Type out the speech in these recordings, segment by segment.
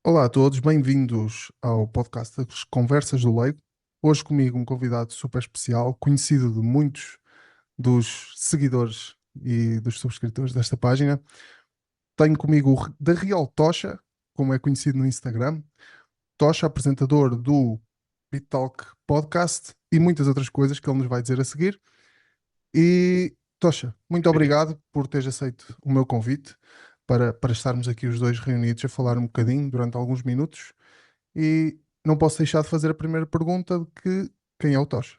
Olá a todos, bem-vindos ao podcast das Conversas do Leigo. Hoje comigo um convidado super especial, conhecido de muitos dos seguidores e dos subscritores desta página. Tenho comigo da Real Tocha, como é conhecido no Instagram. Tocha, apresentador do BitTalk Podcast e muitas outras coisas que ele nos vai dizer a seguir. E Tocha, muito obrigado por teres aceito o meu convite para estarmos aqui os dois reunidos a falar um bocadinho durante alguns minutos. E não posso deixar de fazer a primeira pergunta de que quem é o Tocha?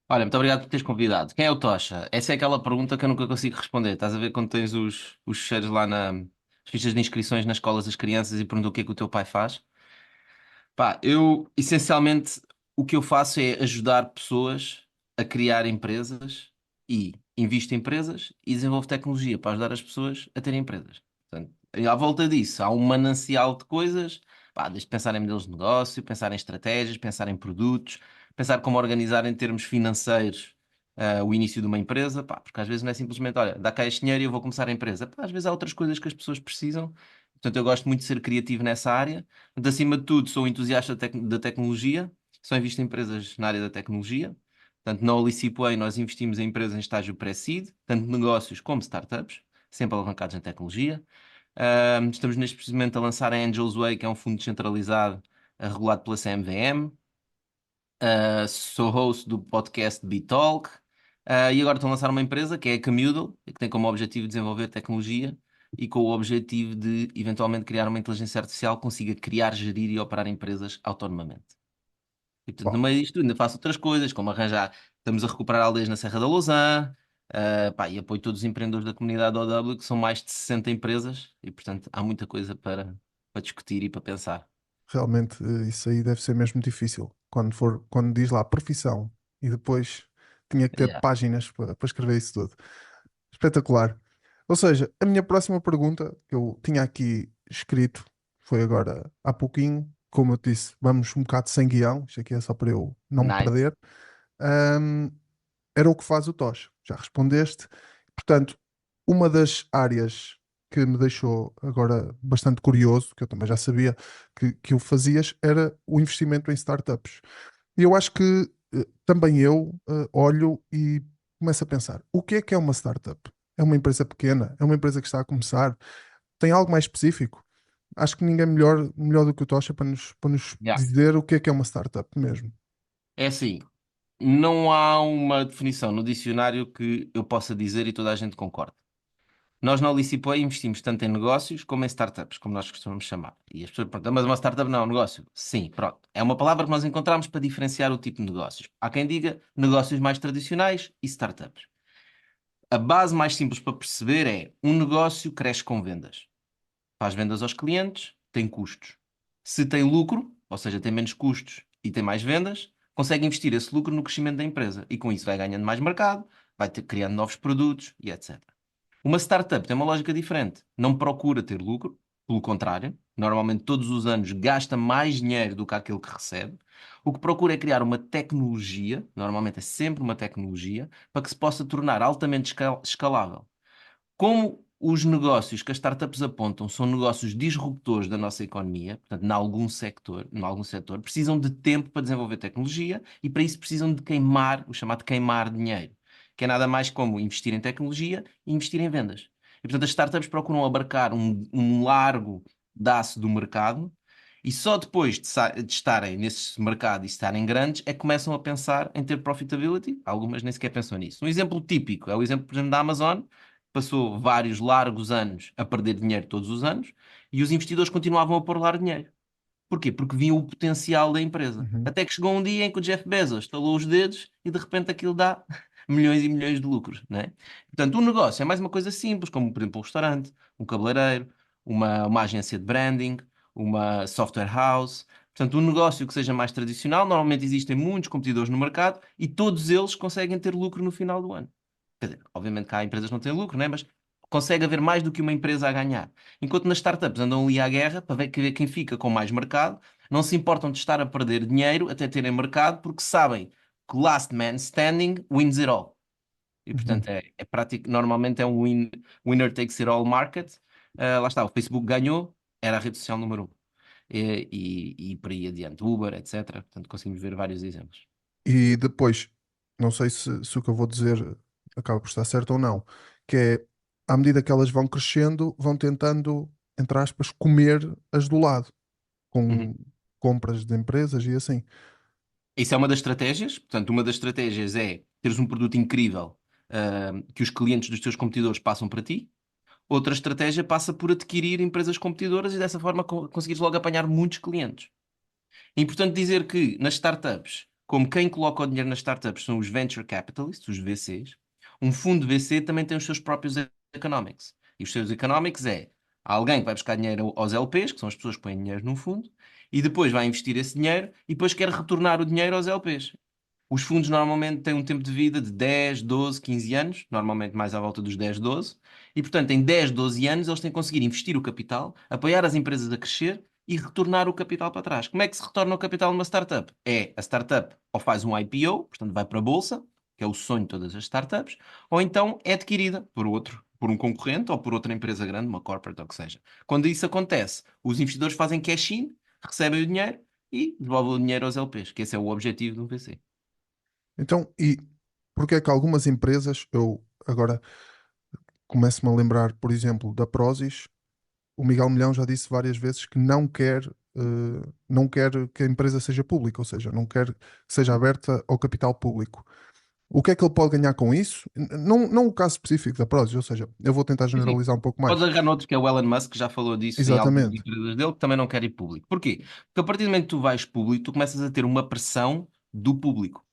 Olha, muito obrigado por teres convidado. Quem é o Tocha? Essa é aquela pergunta que eu nunca consigo responder. Estás a ver quando tens os cheiros lá nas fichas de inscrições nas escolas das crianças e perguntam o que é que o teu pai faz? Pá, eu essencialmente o que eu faço é ajudar pessoas a criar empresas e invisto em empresas e desenvolvo tecnologia para ajudar as pessoas a terem empresas. Portanto, à volta disso, há um manancial de coisas, pá, desde pensar em modelos de negócio, pensar em estratégias, pensar em produtos, pensar como organizar em termos financeiros, o início de uma empresa, pá, porque às vezes não é simplesmente, olha, dá cá este dinheiro e eu vou começar a empresa. Pá, às vezes há outras coisas que as pessoas precisam. Portanto, eu gosto muito de ser criativo nessa área. Portanto, acima de tudo, sou um entusiasta da tecnologia, só invisto em empresas na área da tecnologia. Portanto, na Olicipay nós investimos em empresas em estágio pré-seed, tanto negócios como startups, sempre alavancados em tecnologia. Estamos neste precisamente a lançar a Angels Way, que é um fundo descentralizado, regulado pela CMVM. Sou host do podcast BeTalk. E agora estou a lançar uma empresa que é a Camudo, que tem como objetivo desenvolver tecnologia e com o objetivo de eventualmente criar uma inteligência artificial que consiga criar, gerir e operar empresas autonomamente. E portanto, no Uau, meio disto tudo, ainda faço outras coisas, como arranjar, estamos a recuperar aldeias na Serra da Lousã, pá, e apoio todos os empreendedores da comunidade OW, que são mais de 60 empresas, e portanto há muita coisa para discutir e para pensar. realmente isso aí deve ser mesmo difícil. Quando diz lá profissão e depois tinha que ter Yeah. páginas para escrever isso tudo. Espetacular. Ou seja, a minha próxima pergunta que eu tinha aqui escrito foi agora há pouquinho. Como eu te disse, vamos um bocado sem guião. Isto aqui é só para eu não me Nice. perder. Ahm, Era o que faz o Tosh. Já respondeste. Portanto, uma das áreas que me deixou agora bastante curioso, que eu também já sabia que o fazias, era o investimento em startups. E eu acho que também eu olho e começo a pensar: o que é uma startup? É uma empresa pequena? É uma empresa que está a começar? Tem algo mais específico? Acho que ninguém melhor do que o Tocha para nos Yeah. dizer o que é uma startup mesmo. É assim, não há uma definição no dicionário que eu possa dizer e toda a gente concorde. Nós na Licipay investimos tanto em negócios como em startups, como nós costumamos chamar. E as pessoas perguntam, mas uma startup não é um negócio? Sim, pronto. É uma palavra que nós encontramos para diferenciar o tipo de negócios. Há quem diga negócios mais tradicionais e startups. A base mais simples para perceber é um negócio cresce com vendas. Faz vendas aos clientes, tem custos. Se tem lucro, ou seja, tem menos custos e tem mais vendas, consegue investir esse lucro no crescimento da empresa e com isso vai ganhando mais mercado, vai ter, criando novos produtos e etc. Uma startup tem uma lógica diferente. Não procura ter lucro, pelo contrário, normalmente todos os anos gasta mais dinheiro do que aquele que recebe. O que procura é criar uma tecnologia, normalmente é sempre uma tecnologia, para que se possa tornar altamente escalável. Como os negócios que as startups apontam são negócios disruptores da nossa economia, portanto, em algum setor, precisam de tempo para desenvolver tecnologia e para isso precisam de queimar, o chamado queimar dinheiro, que é nada mais como investir em tecnologia e investir em vendas. E, portanto, as startups procuram abarcar um largo daço do mercado e só depois de estarem nesse mercado e estarem grandes é que começam a pensar em ter profitability. Algumas nem sequer pensam nisso. Um exemplo típico é o exemplo, por exemplo, da Amazon, passou vários largos anos a perder dinheiro todos os anos e os investidores continuavam a pôr lá dinheiro. Porquê? Porque viam o potencial da empresa. Uhum. Até que chegou um dia em que o Jeff Bezos estalou os dedos e de repente aquilo dá milhões e milhões de lucros, não é? Portanto, um negócio é mais uma coisa simples, como por exemplo um restaurante, um cabeleireiro, uma agência de branding, uma software house. Portanto, um negócio que seja mais tradicional, normalmente existem muitos competidores no mercado e todos eles conseguem ter lucro no final do ano. Quer dizer, obviamente que há empresas que não têm lucro, né? Mas consegue haver mais do que uma empresa a ganhar. Enquanto nas startups andam ali à guerra para ver quem fica com mais mercado, não se importam de estar a perder dinheiro até terem mercado, porque sabem que last man standing wins it all. E Uhum. portanto é prático, normalmente é um winner takes it all market. Lá está, o Facebook ganhou, era a rede social número um. E por aí adiante, Uber, etc. Portanto, conseguimos ver vários exemplos. E depois, não sei se o que eu vou dizer acaba por estar certo ou não, que é, à medida que elas vão crescendo, vão tentando, entre aspas, comer as do lado, Uhum. com compras de empresas e assim. Isso é uma das estratégias. Portanto, uma das estratégias é teres um produto incrível, que os clientes dos teus competidores passam para ti. Outra estratégia passa por adquirir empresas competidoras e dessa forma conseguires logo apanhar muitos clientes. É importante dizer que nas startups, como quem coloca o dinheiro nas startups são os venture capitalists, os VCs, um fundo VC também tem os seus próprios economics. E os seus economics é alguém que vai buscar dinheiro aos LPs, que são as pessoas que põem dinheiro num fundo, e depois vai investir esse dinheiro e depois quer retornar o dinheiro aos LPs. Os fundos normalmente têm um tempo de vida de 10, 12, 15 anos, normalmente mais à volta dos 10, 12, e portanto em 10, 12 anos eles têm que conseguir investir o capital, apoiar as empresas a crescer e retornar o capital para trás. Como é que se retorna o capital numa startup? É a startup ou faz um IPO, portanto vai para a bolsa, que é o sonho de todas as startups, ou então é adquirida por outro, por um concorrente ou por outra empresa grande, uma corporate ou o que seja. Quando isso acontece, os investidores fazem cash-in, recebem o dinheiro e devolvem o dinheiro aos LPs, que esse é o objetivo do VC. Então, e porque é que algumas empresas, eu agora começo-me a lembrar, por exemplo, da Prozis, o Miguel Milhão já disse várias vezes que não quer que a empresa seja pública, ou seja, não quer que seja aberta ao capital público. O que é que ele pode ganhar com isso? Não o caso específico da Prozis, ou seja, eu vou tentar Sim, sim. generalizar um pouco Podes mais. agarrar noutro que é o Elon Musk, que já falou disso em algumas Exatamente. empresas dele, que também não quer ir público. Porquê? Porque a partir do momento que tu vais público, tu começas a ter uma pressão do público.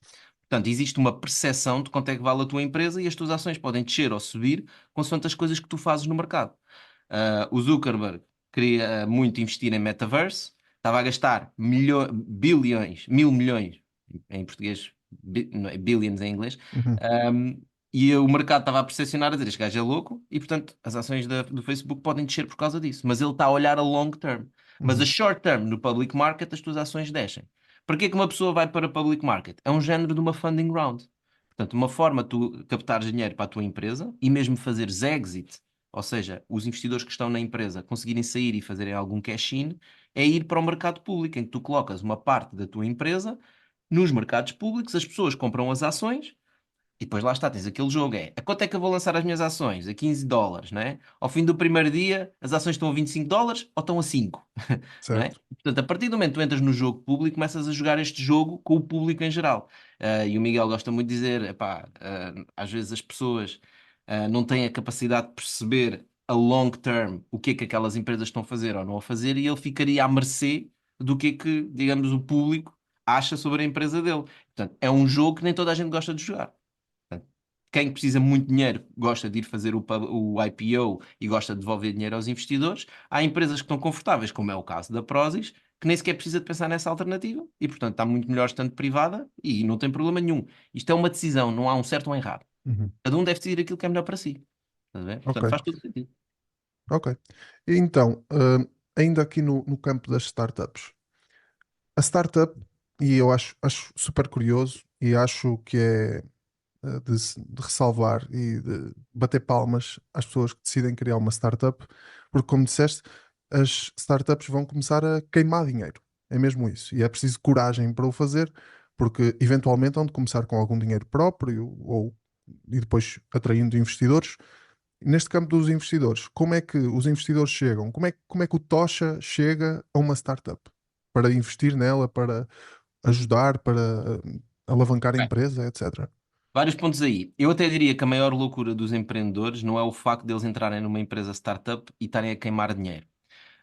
Portanto, existe uma percepção de quanto é que vale a tua empresa e as tuas ações podem descer ou subir consoante as coisas que tu fazes no mercado. O Zuckerberg queria muito investir em metaverse, estava a gastar bilhões, 1.000 milhões, em português, não é, billions em inglês, Uhum, um, e o mercado estava a percepcionar a dizer este gajo é louco e, portanto, as ações do Facebook podem descer por causa disso. Mas ele está a olhar a long term. Mas a uhum, short term, no public market, as tuas ações descem. Para que é que uma pessoa vai para public market? É um género de uma funding round. Portanto, uma forma de tu captares dinheiro para a tua empresa e mesmo fazeres exit, ou seja, os investidores que estão na empresa conseguirem sair e fazerem algum cash-in, é ir para o mercado público, em que tu colocas uma parte da tua empresa nos mercados públicos, as pessoas compram as ações e depois lá está, tens aquele jogo, a quanto é que eu vou lançar as minhas ações? A 15 dólares, não é? Ao fim do primeiro dia, as ações estão a 25 dólares ou estão a 5, não é? certo. Portanto, a partir do momento que tu entras no jogo público, começas a jogar este jogo com o público em geral. E o Miguel gosta muito de dizer, epá, às vezes as pessoas não têm a capacidade de perceber a long term o que é que aquelas empresas estão a fazer ou não a fazer, e ele ficaria à mercê do que, digamos, o público acha sobre a empresa dele. Portanto, é um jogo que nem toda a gente gosta de jogar. Portanto, quem precisa muito de dinheiro gosta de ir fazer o IPO e gosta de devolver dinheiro aos investidores. Há empresas que estão confortáveis, como é o caso da Prozis, que nem sequer precisa de pensar nessa alternativa e, portanto, está muito melhor estando privada e não tem problema nenhum. Isto é uma decisão, não há um certo ou um errado. Uhum, Cada um deve decidir aquilo que é melhor para si. Estás a ver? ok, Portanto, faz todo sentido. ok. E então, ainda aqui no campo das startups. A startup, e eu acho super curioso e acho que é de ressalvar e de bater palmas às pessoas que decidem criar uma startup, porque, como disseste, as startups vão começar a queimar dinheiro. É mesmo isso. E é preciso coragem para o fazer, porque eventualmente vão de começar com algum dinheiro próprio e depois atraindo investidores. Neste campo dos investidores, como é que os investidores chegam? Como é que o Tocha chega a uma startup? Para investir nela, para ajudar, para alavancar a Ok. empresa, etc. Vários pontos aí. Eu até diria que a maior loucura dos empreendedores não é o facto deles entrarem numa empresa startup e estarem a queimar dinheiro.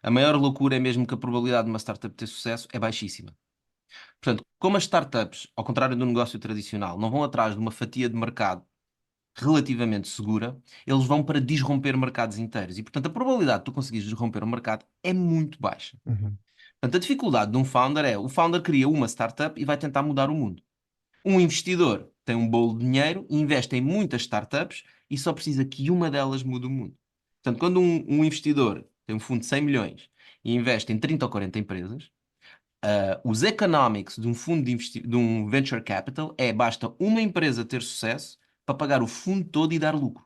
A maior loucura é mesmo que a probabilidade de uma startup ter sucesso é baixíssima. Portanto, como as startups, ao contrário do negócio tradicional, não vão atrás de uma fatia de mercado relativamente segura, eles vão para disromper mercados inteiros. E, portanto, a probabilidade de tu conseguires disromper o mercado é muito baixa. Uhum, Portanto, a dificuldade de um founder é, o founder cria uma startup e vai tentar mudar o mundo. Um investidor tem um bolo de dinheiro, investe em muitas startups e só precisa que uma delas mude o mundo. Portanto, quando um investidor tem um fundo de 100 milhões e investe em 30 ou 40 empresas, os economics de um fundo de um venture capital é basta uma empresa ter sucesso para pagar o fundo todo e dar lucro.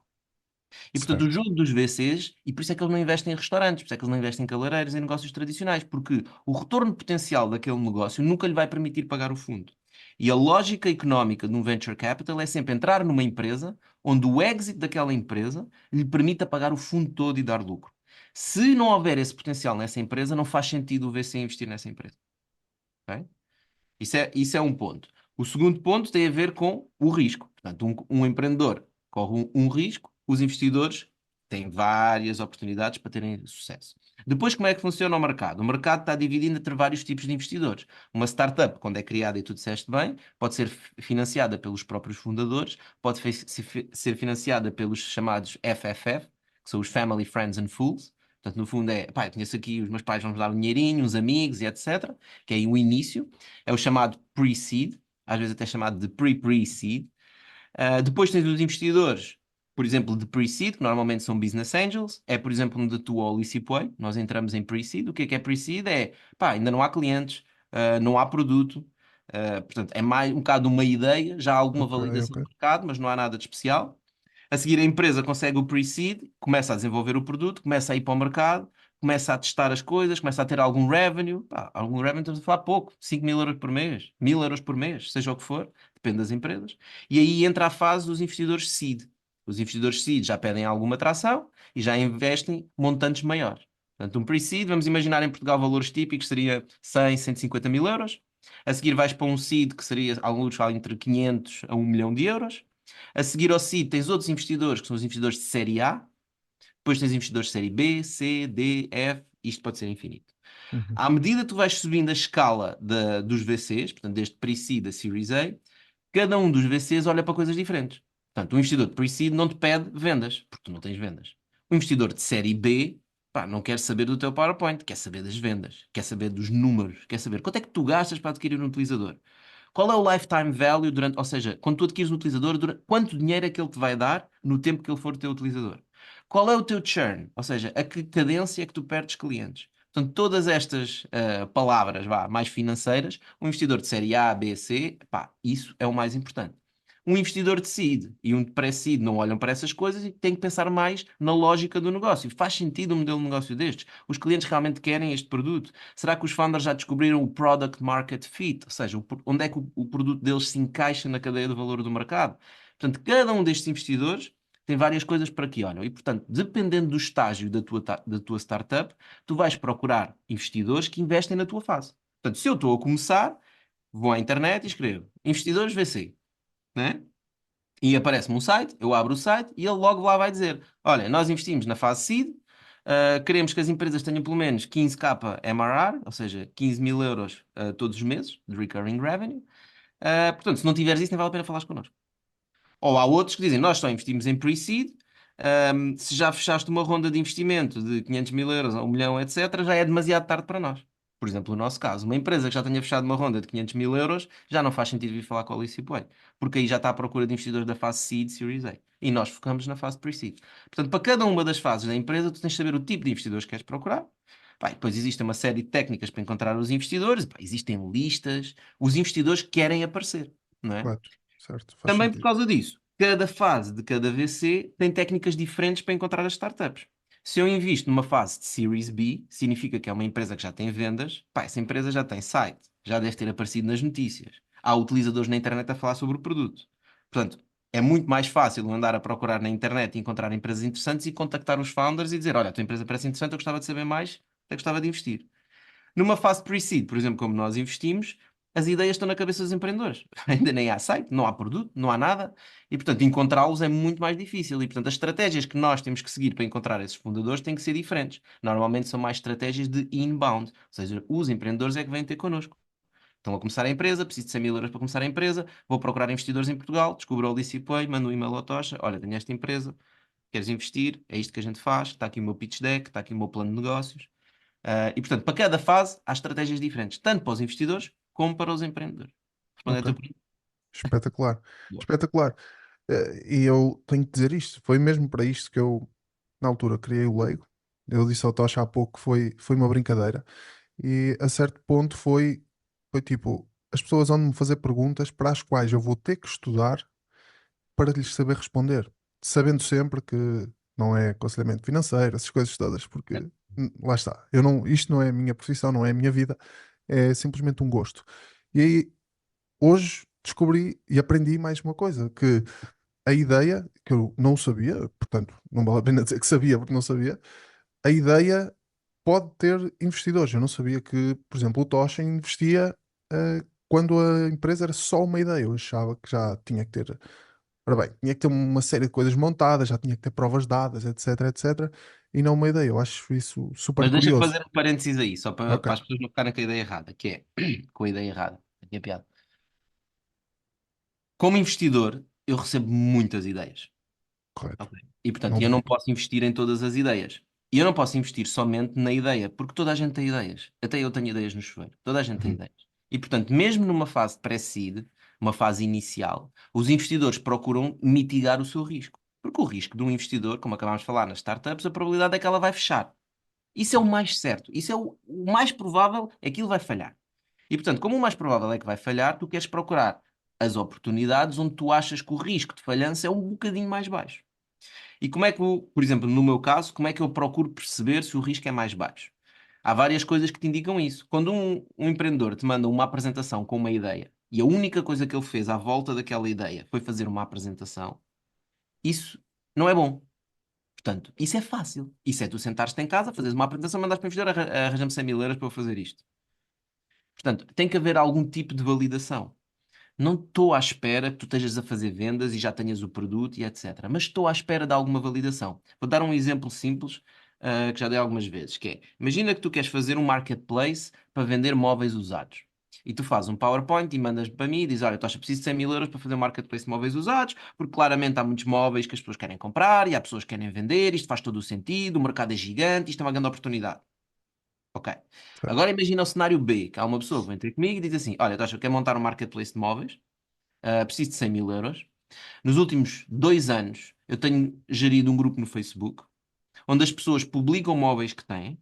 E portanto, o Certo. jogo dos VCs, e por isso é que eles não investem em restaurantes, por isso é que eles não investem em cabeleireiros, em negócios tradicionais, porque o retorno potencial daquele negócio nunca lhe vai permitir pagar o fundo. E a lógica económica de um venture capital é sempre entrar numa empresa onde o exit daquela empresa lhe permita pagar o fundo todo e dar lucro. Se não houver esse potencial nessa empresa, não faz sentido o VC investir nessa empresa. Ok? Isso é um ponto. O segundo ponto tem a ver com o risco. Portanto, um empreendedor corre um risco, os investidores têm várias oportunidades para terem sucesso. Depois, como é que funciona o mercado? O mercado está dividido entre vários tipos de investidores. Uma startup, quando é criada, e tu disseste bem, pode ser financiada pelos próprios fundadores, pode ser financiada pelos chamados FFF, que são os Family, Friends and Fools. Portanto, no fundo é, pá, eu conheço aqui, os meus pais vão-me dar um dinheirinho, uns amigos e etc., que é aí o início. É o chamado pre-seed, às vezes até chamado de pre-pre-seed. Depois tens os investidores, por exemplo, de pre-seed, que normalmente são business angels. É, por exemplo, onde tu ou o Licipoi, nós entramos em pre-seed. O que é pre-seed? É, pá, ainda não há clientes, não há produto. Portanto, é mais um bocado uma ideia, já há alguma Ok, validação ok. de mercado, mas não há nada de especial. A seguir, a empresa consegue o pre-seed, começa a desenvolver o produto, começa a ir para o mercado, começa a testar as coisas, começa a ter algum revenue. Pá, algum revenue, estamos a falar pouco, 5.000 euros por mês, 1.000 euros por mês, seja o que for, depende das empresas. E aí entra a fase dos investidores seed. Os investidores seed já pedem alguma tração e já investem montantes maiores. Portanto, um pre-seed, vamos imaginar em Portugal valores típicos, seria 100, 150 mil euros. A seguir vais para um seed, que seria alguns entre 500 a 1 milhão de euros. A seguir ao seed tens outros investidores, que são os investidores de série A. Depois tens investidores de série B, C, D, F. Isto pode ser infinito. Uhum. À medida que tu vais subindo a escala dos VCs, portanto, desde pre-seed a Series A, cada um dos VCs olha para coisas diferentes. Portanto, o investidor de pre-seed não te pede vendas, porque tu não tens vendas. O investidor de série B, pá, não quer saber do teu PowerPoint, quer saber das vendas, quer saber dos números, quer saber quanto é que tu gastas para adquirir um utilizador. Qual é o lifetime value durante, ou seja, quando tu adquires um utilizador, quanto dinheiro é que ele te vai dar no tempo que ele for o teu utilizador? Qual é o teu churn? Ou seja, a que cadência é que tu perdes clientes? Portanto, todas estas palavras, vá, mais financeiras, um investidor de série A, B, C, pá, isso é o mais importante. Um investidor de seed e um de pré-seed não olham para essas coisas e têm que pensar mais na lógica do negócio. Faz sentido um modelo de negócio destes? Os clientes realmente querem este produto? Será que os founders já descobriram o product market fit? Ou seja, onde é que o produto deles se encaixa na cadeia de valor do mercado? Portanto, cada um destes investidores tem várias coisas para que olham. E, portanto, dependendo do estágio da tua startup, tu vais procurar investidores que investem na tua fase. Portanto, se eu estou a começar, vou à internet e escrevo investidores VC, né? E aparece-me um site, eu abro o site e ele logo lá vai dizer: olha, nós investimos na fase seed, queremos que as empresas tenham pelo menos 15k MRR, ou seja, 15 mil euros todos os meses de recurring revenue. Portanto, se não tiveres isso, nem vale a pena falar connosco. Ou há outros que dizem, nós só investimos em pre-seed, se já fechaste uma ronda de investimento de 500 mil euros ou 1 milhão, etc., já é demasiado tarde para nós. Por exemplo, no nosso caso, uma empresa que já tenha fechado uma ronda de 500 mil euros, já não faz sentido vir falar com a Alice Way, porque aí já está à procura de investidores da fase Seed, Series A. E nós focamos na fase Pre-Seed. Portanto, para cada uma das fases da empresa, tu tens de saber o tipo de investidores que queres procurar. Pá, e depois existe uma série de técnicas para encontrar os investidores. Pá, existem listas. Os investidores querem aparecer, não é? Correto. Certo, faz Também por sentido. causa disso, cada fase de cada VC tem técnicas diferentes para encontrar as startups. Se eu invisto numa fase de Series B, significa que é uma empresa que já tem vendas, pá, essa empresa já tem site, já deve ter aparecido nas notícias. Há utilizadores na internet a falar sobre o produto. Portanto, é muito mais fácil andar a procurar na internet e encontrar empresas interessantes e contactar os founders e dizer: olha, a tua empresa parece interessante, eu gostava de saber mais, até gostava de investir. Numa fase pre-seed, por exemplo, como nós investimos, as ideias estão na cabeça dos empreendedores. Ainda nem há site, não há produto, não há nada. E, portanto, encontrá-los é muito mais difícil. E, portanto, as estratégias que nós temos que seguir para encontrar esses fundadores têm que ser diferentes. Normalmente são mais estratégias de inbound. Ou seja, os empreendedores é que vêm ter connosco. Estão a começar a empresa, preciso de 100 mil euros para começar a empresa, vou procurar investidores em Portugal, descubro o Licipay, mando um e-mail ao Tocha, olha, tenho esta empresa, queres investir? É isto que a gente faz, está aqui o meu pitch deck, está aqui o meu plano de negócios. E, portanto, para cada fase há estratégias diferentes, tanto para os investidores como para os empreendedores. Respondendo Ok. a tua pergunta. Espetacular. Boa. Espetacular. E eu tenho que dizer isto. Foi mesmo para isto que eu, na altura, criei o Lego. Eu disse ao Tocha há pouco que foi uma brincadeira. E a certo ponto foi tipo, as pessoas vão me fazer perguntas para as quais eu vou ter que estudar para lhes saber responder. Sabendo sempre que não é aconselhamento financeiro, essas coisas todas, porque Certo. lá está, isto não é a minha profissão, não é a minha vida, é simplesmente um gosto. E aí, hoje descobri e aprendi mais uma coisa, que a ideia, que eu não sabia, portanto, não vale a pena dizer que sabia porque não sabia, a ideia pode ter investidores. Eu não sabia que, por exemplo, o Tocha investia quando a empresa era só uma ideia. Eu achava que já tinha que ter. Ora bem, tinha que ter uma série de coisas montadas, já tinha que ter provas dadas, etc, etc, e não uma ideia. Eu acho isso super Mas deixa-me curioso. fazer um parênteses aí, só Ok, para as pessoas não ficarem com a ideia errada, que é, com a ideia errada, aqui é piada. Como investidor, eu recebo muitas ideias. correto. Ok. E portanto, Não eu não duvido. posso investir em todas as ideias. E eu não posso investir somente na ideia, porque toda a gente tem ideias. Até eu tenho ideias no chuveiro. Toda a gente tem Uhum, ideias. E portanto, mesmo numa fase de pré-seed, uma fase inicial, os investidores procuram mitigar o seu risco. Porque o risco de um investidor, como acabámos de falar nas startups, a probabilidade é que ela vai fechar. Isso é o mais certo. Isso é o mais provável é que aquilo vai falhar. E portanto, como o mais provável é que vai falhar, tu queres procurar as oportunidades onde tu achas que o risco de falhança é um bocadinho mais baixo. E como é que, por exemplo, no meu caso, como é que eu procuro perceber se o risco é mais baixo? Há várias coisas que te indicam isso. Quando um empreendedor te manda uma apresentação com uma ideia e a única coisa que ele fez à volta daquela ideia foi fazer uma apresentação, isso não é bom. Portanto, isso é fácil. Isso é tu sentares-te em casa, fazeres uma apresentação, mandares para o investidor, arranja-me 100 mil euros para eu fazer isto. Portanto, tem que haver algum tipo de validação. Não estou à espera que tu estejas a fazer vendas e já tenhas o produto e etc. Mas estou à espera de alguma validação. Vou dar um exemplo simples, que já dei algumas vezes, que é, imagina que tu queres fazer um marketplace para vender móveis usados. E tu fazes um PowerPoint e mandas para mim e dizes, olha, eu preciso de 100 mil euros para fazer um marketplace de móveis usados, porque claramente há muitos móveis que as pessoas querem comprar e há pessoas que querem vender, isto faz todo o sentido, o mercado é gigante, isto é uma grande oportunidade. Ok. certo. Agora imagina o cenário B, que há uma pessoa que vem ter comigo e diz assim, olha, eu quero montar um marketplace de móveis, preciso de 100 mil euros. Nos últimos 2 anos, eu tenho gerido um grupo no Facebook, onde as pessoas publicam móveis que têm,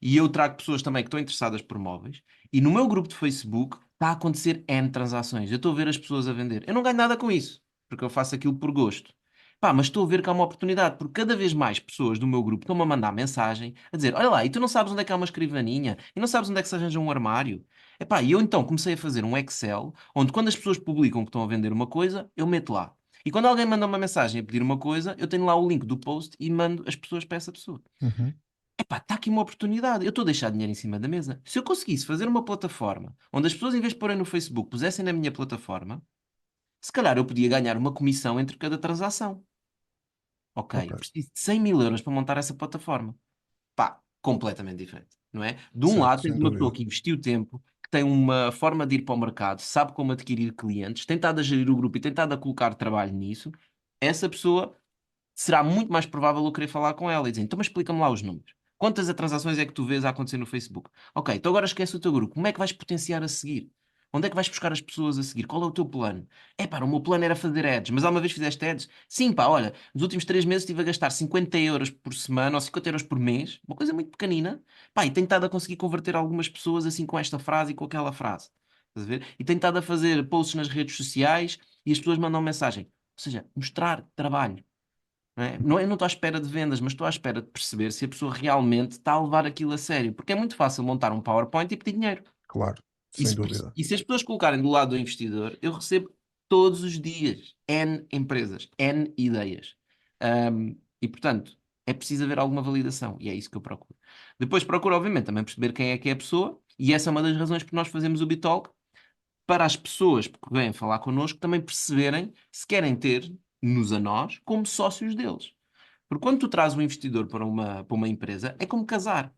e eu trago pessoas também que estão interessadas por móveis, e no meu grupo de Facebook está a acontecer N transações. Eu estou a ver as pessoas a vender. Eu não ganho nada com isso, porque eu faço aquilo por gosto. Pá, mas estou a ver que há uma oportunidade, porque cada vez mais pessoas do meu grupo estão-me a mandar mensagem a dizer: Olha lá, e tu não sabes onde é que há uma escrivaninha? E não sabes onde é que se arranja um armário? Epá, e eu então comecei a fazer um Excel, onde quando as pessoas publicam que estão a vender uma coisa, eu meto lá. E quando alguém manda uma mensagem a pedir uma coisa, eu tenho lá o link do post e mando as pessoas para essa pessoa. Uhum, Epá, está aqui uma oportunidade. Eu estou a deixar dinheiro em cima da mesa. Se eu conseguisse fazer uma plataforma onde as pessoas, em vez de porem no Facebook, pusessem na minha plataforma, se calhar eu podia ganhar uma comissão entre cada transação. Ok, ok. preciso de 100 mil euros para montar essa plataforma. Pá, completamente diferente, não é? De um Certo, lado, tens sem uma pessoa dúvida. que investiu tempo, que tem uma forma de ir para o mercado, sabe como adquirir clientes, tem estado a gerir o grupo e tem estado a colocar trabalho nisso. Essa pessoa será muito mais provável eu querer falar com ela e dizer, então, mas explica-me lá os números. Quantas transações é que tu vês a acontecer no Facebook? Ok, então agora esquece o teu grupo. Como é que vais potenciar a seguir? Onde é que vais buscar as pessoas a seguir? Qual é o teu plano? É pá, o meu plano era fazer ads, mas alguma vez fizeste ads? Sim, pá, olha, nos últimos 3 meses estive a gastar 50 euros por semana ou 50 euros por mês, uma coisa muito pequenina, pá, e tenho estado a conseguir converter algumas pessoas assim com esta frase e com aquela frase. Estás a ver? E tenho estado a fazer posts nas redes sociais e as pessoas mandam mensagem. Ou seja, mostrar trabalho. Não é? Eu não estou à espera de vendas, mas estou à espera de perceber se a pessoa realmente está a levar aquilo a sério. Porque é muito fácil montar um PowerPoint e pedir dinheiro. Claro, E sem se, dúvida. e se as pessoas colocarem do lado do investidor, eu recebo todos os dias N empresas, N ideias. E portanto, é preciso haver alguma validação. E é isso que eu procuro. Depois procuro, obviamente, também perceber quem é que é a pessoa. E essa é uma das razões por nós fazemos o Bitalk, para as pessoas que vêm falar connosco também perceberem se querem ter-nos a nós como sócios deles. Porque quando tu trazes um investidor para uma empresa, é como casar.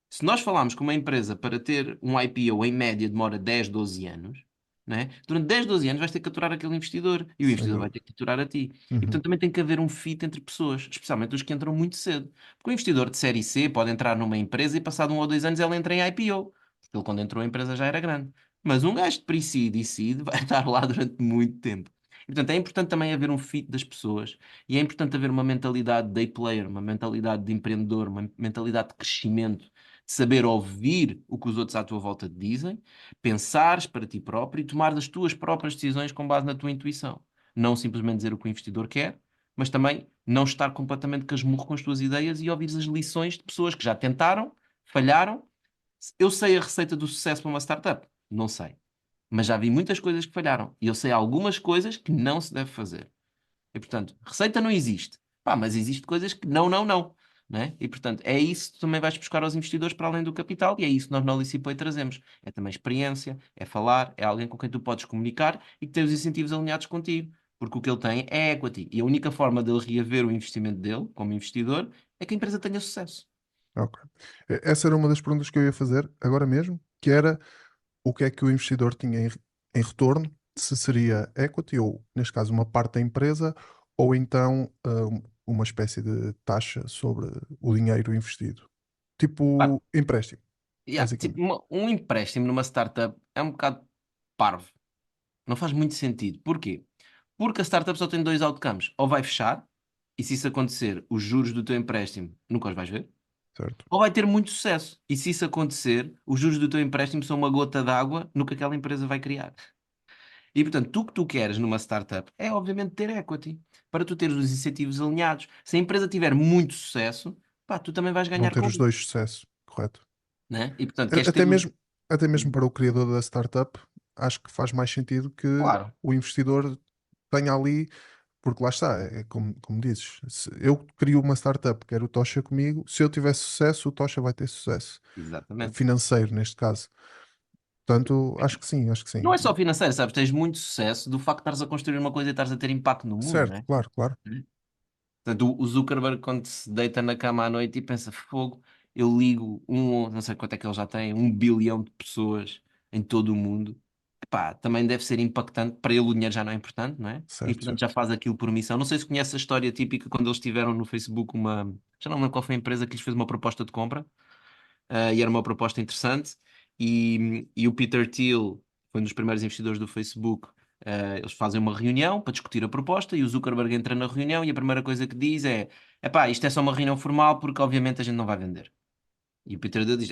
Se nós falarmos com uma empresa para ter um IPO em média demora 10, 12 anos, né? Durante 10, 12 anos vais ter que aturar aquele investidor e o Sem investidor vai dúvida. ter que aturar a ti. E Uhum, portanto também tem que haver um fit entre pessoas, especialmente os que entram muito cedo. Porque o investidor de série C pode entrar numa empresa e passado 1 ou 2 anos ele entra em IPO. Porque ele quando entrou a empresa já era grande. Mas um gajo de pre-seed e seed vai estar lá durante muito tempo. E, portanto, é importante também haver um fit das pessoas e é importante haver uma mentalidade de day player, uma mentalidade de empreendedor, uma mentalidade de crescimento, de saber ouvir o que os outros à tua volta te dizem, pensares para ti próprio e tomar as tuas próprias decisões com base na tua intuição. Não simplesmente dizer o que o investidor quer, mas também não estar completamente casmurro com as tuas ideias e ouvires as lições de pessoas que já tentaram, falharam. Eu sei a receita do sucesso para uma startup? Não sei. Mas já vi muitas coisas que falharam. E eu sei algumas coisas que não se deve fazer. E, portanto, receita não existe. Pá, mas existe coisas que não, não, não. Né? E, portanto, é isso que tu também vais buscar aos investidores para além do capital e é isso que nós na Licipay trazemos. É também experiência, é falar, é alguém com quem tu podes comunicar e que tem os incentivos alinhados contigo. Porque o que ele tem é equity. E a única forma dele reaver o investimento dele, como investidor, é que a empresa tenha sucesso. Ok. Essa era uma das perguntas que eu ia fazer agora mesmo, que era o que é que o investidor tinha em retorno, se seria equity, ou neste caso uma parte da empresa, ou então uma espécie de taxa sobre o dinheiro investido. Pá, Tipo empréstimo, yeah, tipo, basicamente. um empréstimo numa startup é um bocado parvo. Não faz muito sentido. Porquê? Porque a startup só tem dois outcomes. Ou vai fechar, e se isso acontecer, os juros do teu empréstimo nunca os vais ver. Certo? Ou vai ter muito sucesso. E se isso acontecer, os juros do teu empréstimo são uma gota d'água no que aquela empresa vai criar. E portanto, tu que tu queres numa startup é obviamente ter equity, para tu teres os incentivos alinhados. Se a empresa tiver muito sucesso, pá, tu também vais Vão ganhar ter com os isso, dois sucessos, correto? né? E portanto, A- queres ter Até os... mesmo, até mesmo para o criador da startup, acho que faz mais sentido que Claro, o investidor tenha ali, porque lá está, é como dizes, se eu crio uma startup, quero o Tocha comigo, se eu tiver sucesso, o Tocha vai ter sucesso, exatamente. financeiro neste caso. Portanto, acho que sim, acho que sim. Não é só financeiro, sabes? Tens muito sucesso do facto de estares a construir uma coisa e estares a ter impacto no mundo, Certo, né? claro, claro, Portanto, o Zuckerberg, quando se deita na cama à noite e pensa, fogo, eu ligo não sei quanto é que ele já tem, 1 bilhão de pessoas em todo o mundo. Epá, também deve ser impactante. Para ele o dinheiro já não é importante, não é? E certo, portanto já certo. faz aquilo por missão. Não sei se conhece a história típica quando eles tiveram no Facebook uma. Já não lembro qual foi a empresa que lhes fez uma proposta de compra. E era uma proposta interessante. E o Peter Thiel foi um dos primeiros investidores do Facebook. Eles fazem uma reunião para discutir a proposta e o Zuckerberg entra na reunião e a primeira coisa que diz é: epá, isto é só uma reunião formal porque obviamente a gente não vai vender. E o Peter Thiel diz: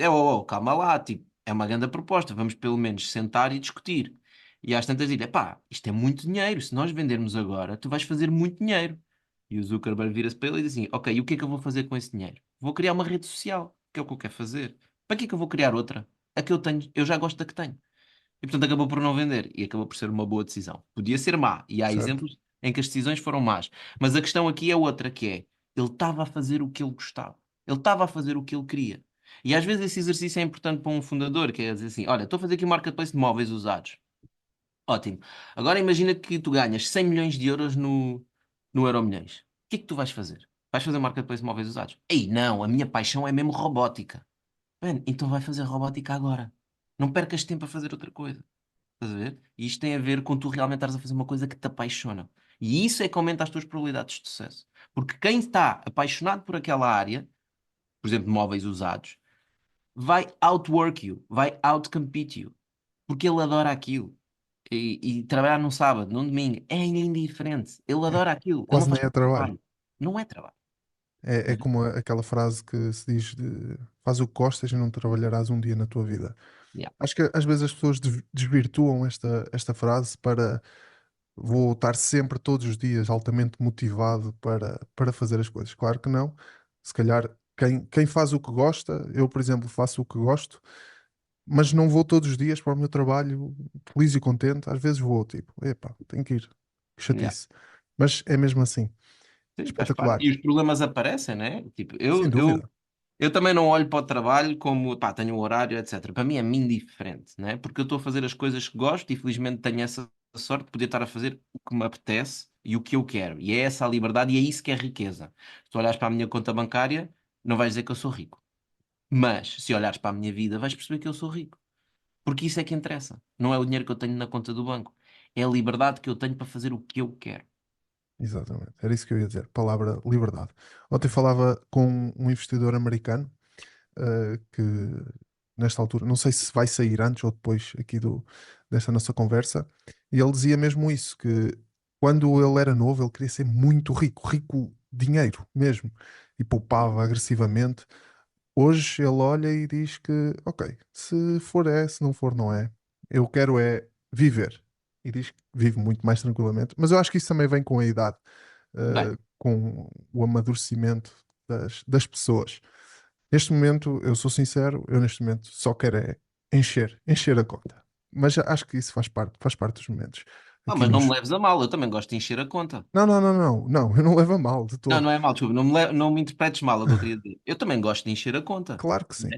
calma lá, tipo, é uma grande proposta, vamos pelo menos sentar e discutir. E às tantas diz: epá, isto é muito dinheiro, se nós vendermos agora, tu vais fazer muito dinheiro. E o Zuckerberg vira-se para ele e diz assim: ok, e o que é que eu vou fazer com esse dinheiro? Vou criar uma rede social, que é o que eu quero fazer. Para que é que eu vou criar outra? A que eu tenho, eu já gosto da que tenho. E portanto acabou por não vender e acabou por ser uma boa decisão. Podia ser má, e há Certo. exemplos em que as decisões foram más. Mas a questão aqui é outra, que é, ele estava a fazer o que ele gostava. Ele estava a fazer o que ele queria. E às vezes esse exercício é importante para um fundador, que é dizer assim, olha, estou a fazer aqui um marketplace de móveis usados. Ótimo. Agora imagina que tu ganhas 100 milhões de euros no Euromilhões. O que é que tu vais fazer? Vais fazer um marketplace de móveis usados? Ei, não, a minha paixão é mesmo robótica. Mano, então vai fazer robótica agora. Não percas tempo a fazer outra coisa. Estás a ver? E isto tem a ver com tu realmente estares a fazer uma coisa que te apaixona. E isso é que aumenta as tuas probabilidades de sucesso. Porque quem está apaixonado por aquela área, por exemplo, móveis usados, vai outwork you, vai outcompete you. Porque ele adora aquilo. E trabalhar num sábado, num domingo, é indiferente. Ele É, adora aquilo. Ele não quase faz nem é parte do trabalho. trabalho. Não é trabalho. É Né? como aquela frase que se diz de faz o que gostas e não trabalharás um dia na tua vida. Yeah. Acho que às vezes as pessoas desvirtuam esta frase para vou estar sempre, todos os dias, altamente motivado para fazer as coisas. Claro que não. Se calhar quem faz o que gosta, eu, por exemplo, faço o que gosto, mas não vou todos os dias para o meu trabalho feliz e contente. Às vezes vou, tipo, epá, tenho que ir. Que Yeah. chatice. Mas é mesmo assim. Sim, faz parte. Espetacular. E os problemas aparecem, né? Tipo, Sem dúvida. eu também não olho para o trabalho como, pá, tenho um horário, etc. Para mim é mim diferente, né? Porque eu estou a fazer as coisas que gosto e felizmente tenho essa sorte de poder estar a fazer o que me apetece e o que eu quero. E é essa a liberdade e é isso que é riqueza. Se tu olhares para a minha conta bancária, não vais dizer que eu sou rico. Mas se olhares para a minha vida, vais perceber que eu sou rico. Porque isso é que interessa. Não é o dinheiro que eu tenho na conta do banco. É a liberdade que eu tenho para fazer o que eu quero. Exatamente. Era isso que eu ia dizer. Palavra liberdade. Ontem falava com um investidor americano que nesta altura, não sei se vai sair antes ou depois aqui desta nossa conversa, e ele dizia mesmo isso, que quando ele era novo, ele queria ser muito rico, rico dinheiro mesmo, e poupava agressivamente. Hoje ele olha e diz que, ok, se for é, se não for não é. Eu quero é viver. E diz que vive muito mais tranquilamente. Mas eu acho que isso também vem com a idade. Bem. com o amadurecimento das pessoas. Neste momento, eu sou sincero, eu neste momento só quero é encher a conta. Mas acho que isso faz parte dos momentos. Ah, Aqui mas não me nos. leves a mal, eu também gosto de encher a conta. Não, não, não, não, não, eu não levo a mal de Não, todo. não é mal, desculpa, não me interpretes mal, é o que eu queria dizer. Eu também gosto de encher a conta. Claro que sim.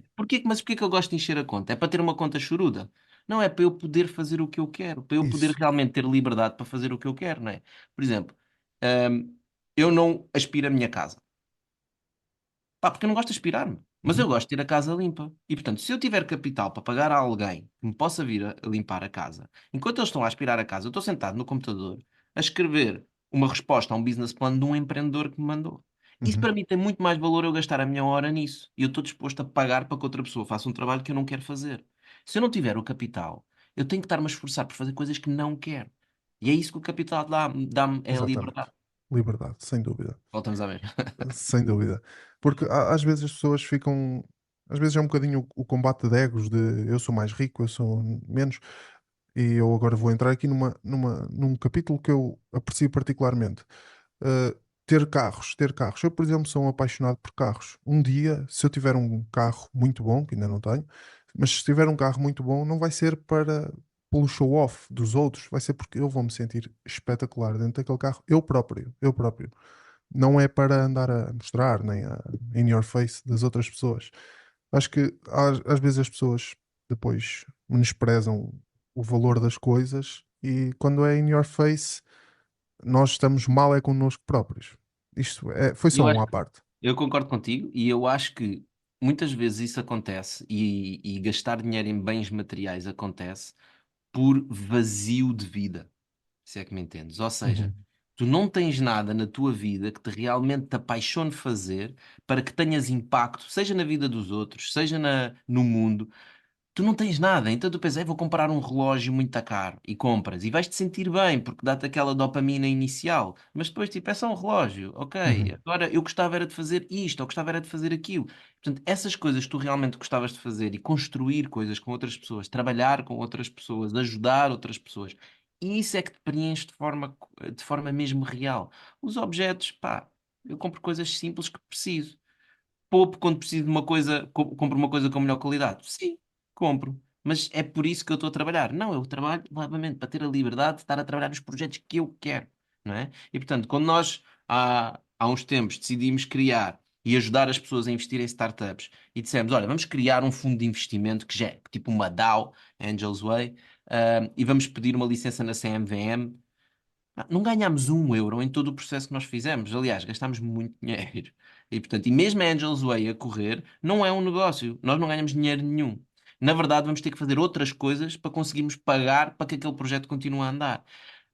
Mas porquê que eu gosto de encher a conta? É para ter uma conta choruda? Não, é para eu poder fazer o que eu quero, para eu poder Isso. realmente ter liberdade para fazer o que eu quero, não é? Por exemplo, hum, eu não aspiro a minha casa. Pá, porque eu não gosto de aspirar-me. Mas eu Uhum, gosto de ter a casa limpa. E, portanto, se eu tiver capital para pagar a alguém que me possa vir a limpar a casa, enquanto eles estão a aspirar a casa, eu estou sentado no computador a escrever uma resposta a um business plan de um empreendedor que me mandou. Isso uhum. para mim tem muito mais valor eu gastar a minha hora nisso. E eu estou disposto a pagar para que outra pessoa faça um trabalho que eu não quero fazer. Se eu não tiver o capital, eu tenho que estar-me a esforçar por fazer coisas que não quero. E é isso que o capital dá-me, é a Exatamente. liberdade. Liberdade, sem dúvida. Voltamos a ver. Sem dúvida. Porque às vezes as pessoas ficam. Às vezes é um bocadinho o combate de egos de eu sou mais rico, eu sou menos. E eu agora vou entrar aqui num capítulo que eu aprecio particularmente. Uh, ter carros, ter carros. Eu, por exemplo, sou um apaixonado por carros. Um dia, se eu tiver um carro muito bom, que ainda não tenho, mas se tiver um carro muito bom, não vai ser pelo show-off dos outros, vai ser porque eu vou me sentir espetacular dentro daquele carro, eu próprio. Não é para andar a mostrar, nem a in your face das outras pessoas. Acho que às vezes as pessoas depois menosprezam o valor das coisas e quando é in your face, nós estamos mal é connosco próprios. Foi só Eu um acho à parte. Eu concordo contigo e eu acho que muitas vezes isso acontece e gastar dinheiro em bens materiais acontece por vazio de vida, se é que me entendes. Ou seja, Uhum. tu não tens nada na tua vida que te realmente te apaixone fazer para que tenhas impacto, seja na vida dos outros, seja no mundo. Tu não tens nada, então tu pensas, "Ei, vou comprar um relógio muito caro e compras e vais-te sentir bem porque dá-te aquela dopamina inicial, mas depois tipo, é só um relógio, ok, Uhum. agora eu gostava era de fazer isto ou gostava era de fazer aquilo. Portanto, essas coisas que tu realmente gostavas de fazer e construir coisas com outras pessoas, trabalhar com outras pessoas, ajudar outras pessoas, isso é que te preenche de forma mesmo real. Os objetos, pá, eu compro coisas simples que preciso. Poupo quando preciso de uma coisa, compro uma coisa com melhor qualidade. Sim, compro. Mas é por isso que eu estou a trabalhar. Não, eu trabalho, novamente, para ter a liberdade de estar a trabalhar nos projetos que eu quero, não é? E, portanto, quando nós, há uns tempos, decidimos criar e ajudar as pessoas a investir em startups e dissemos, olha, vamos criar um fundo de investimento que já é tipo uma DAO, Angels Way, e vamos pedir uma licença na CMVM. Não ganhámos um euro em todo o processo que nós fizemos. Aliás, gastámos muito dinheiro. E, portanto, e mesmo a Angels Way a correr, não é um negócio. Nós não ganhamos dinheiro nenhum. Na verdade, vamos ter que fazer outras coisas para conseguirmos pagar para que aquele projeto continue a andar.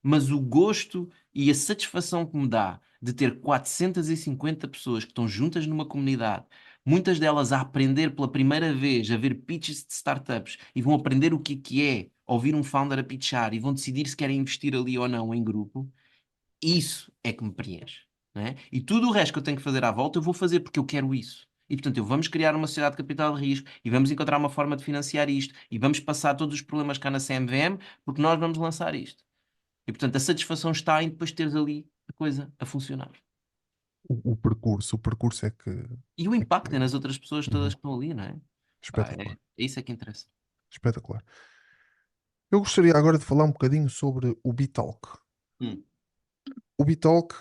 Mas o gosto e a satisfação que me dá de ter 450 pessoas que estão juntas numa comunidade, muitas delas a aprender pela primeira vez, a ver pitches de startups e vão aprender o que é ouvir um founder a pitchar e vão decidir se querem investir ali ou não em grupo, isso é que me preenche, não é? E tudo o resto que eu tenho que fazer à volta, eu vou fazer porque eu quero isso. E portanto, vamos criar uma sociedade de capital de risco e vamos encontrar uma forma de financiar isto e vamos passar todos os problemas cá na CMVM porque nós vamos lançar isto. E portanto, a satisfação está em depois teres ali a coisa a funcionar. O percurso E o é que impacto é nas outras pessoas todas uhum. que estão ali, não é? Pá, Espetacular, é isso é que interessa. espetacular. Eu gostaria agora de falar um bocadinho sobre o Bitalk. Hum. O Bitalk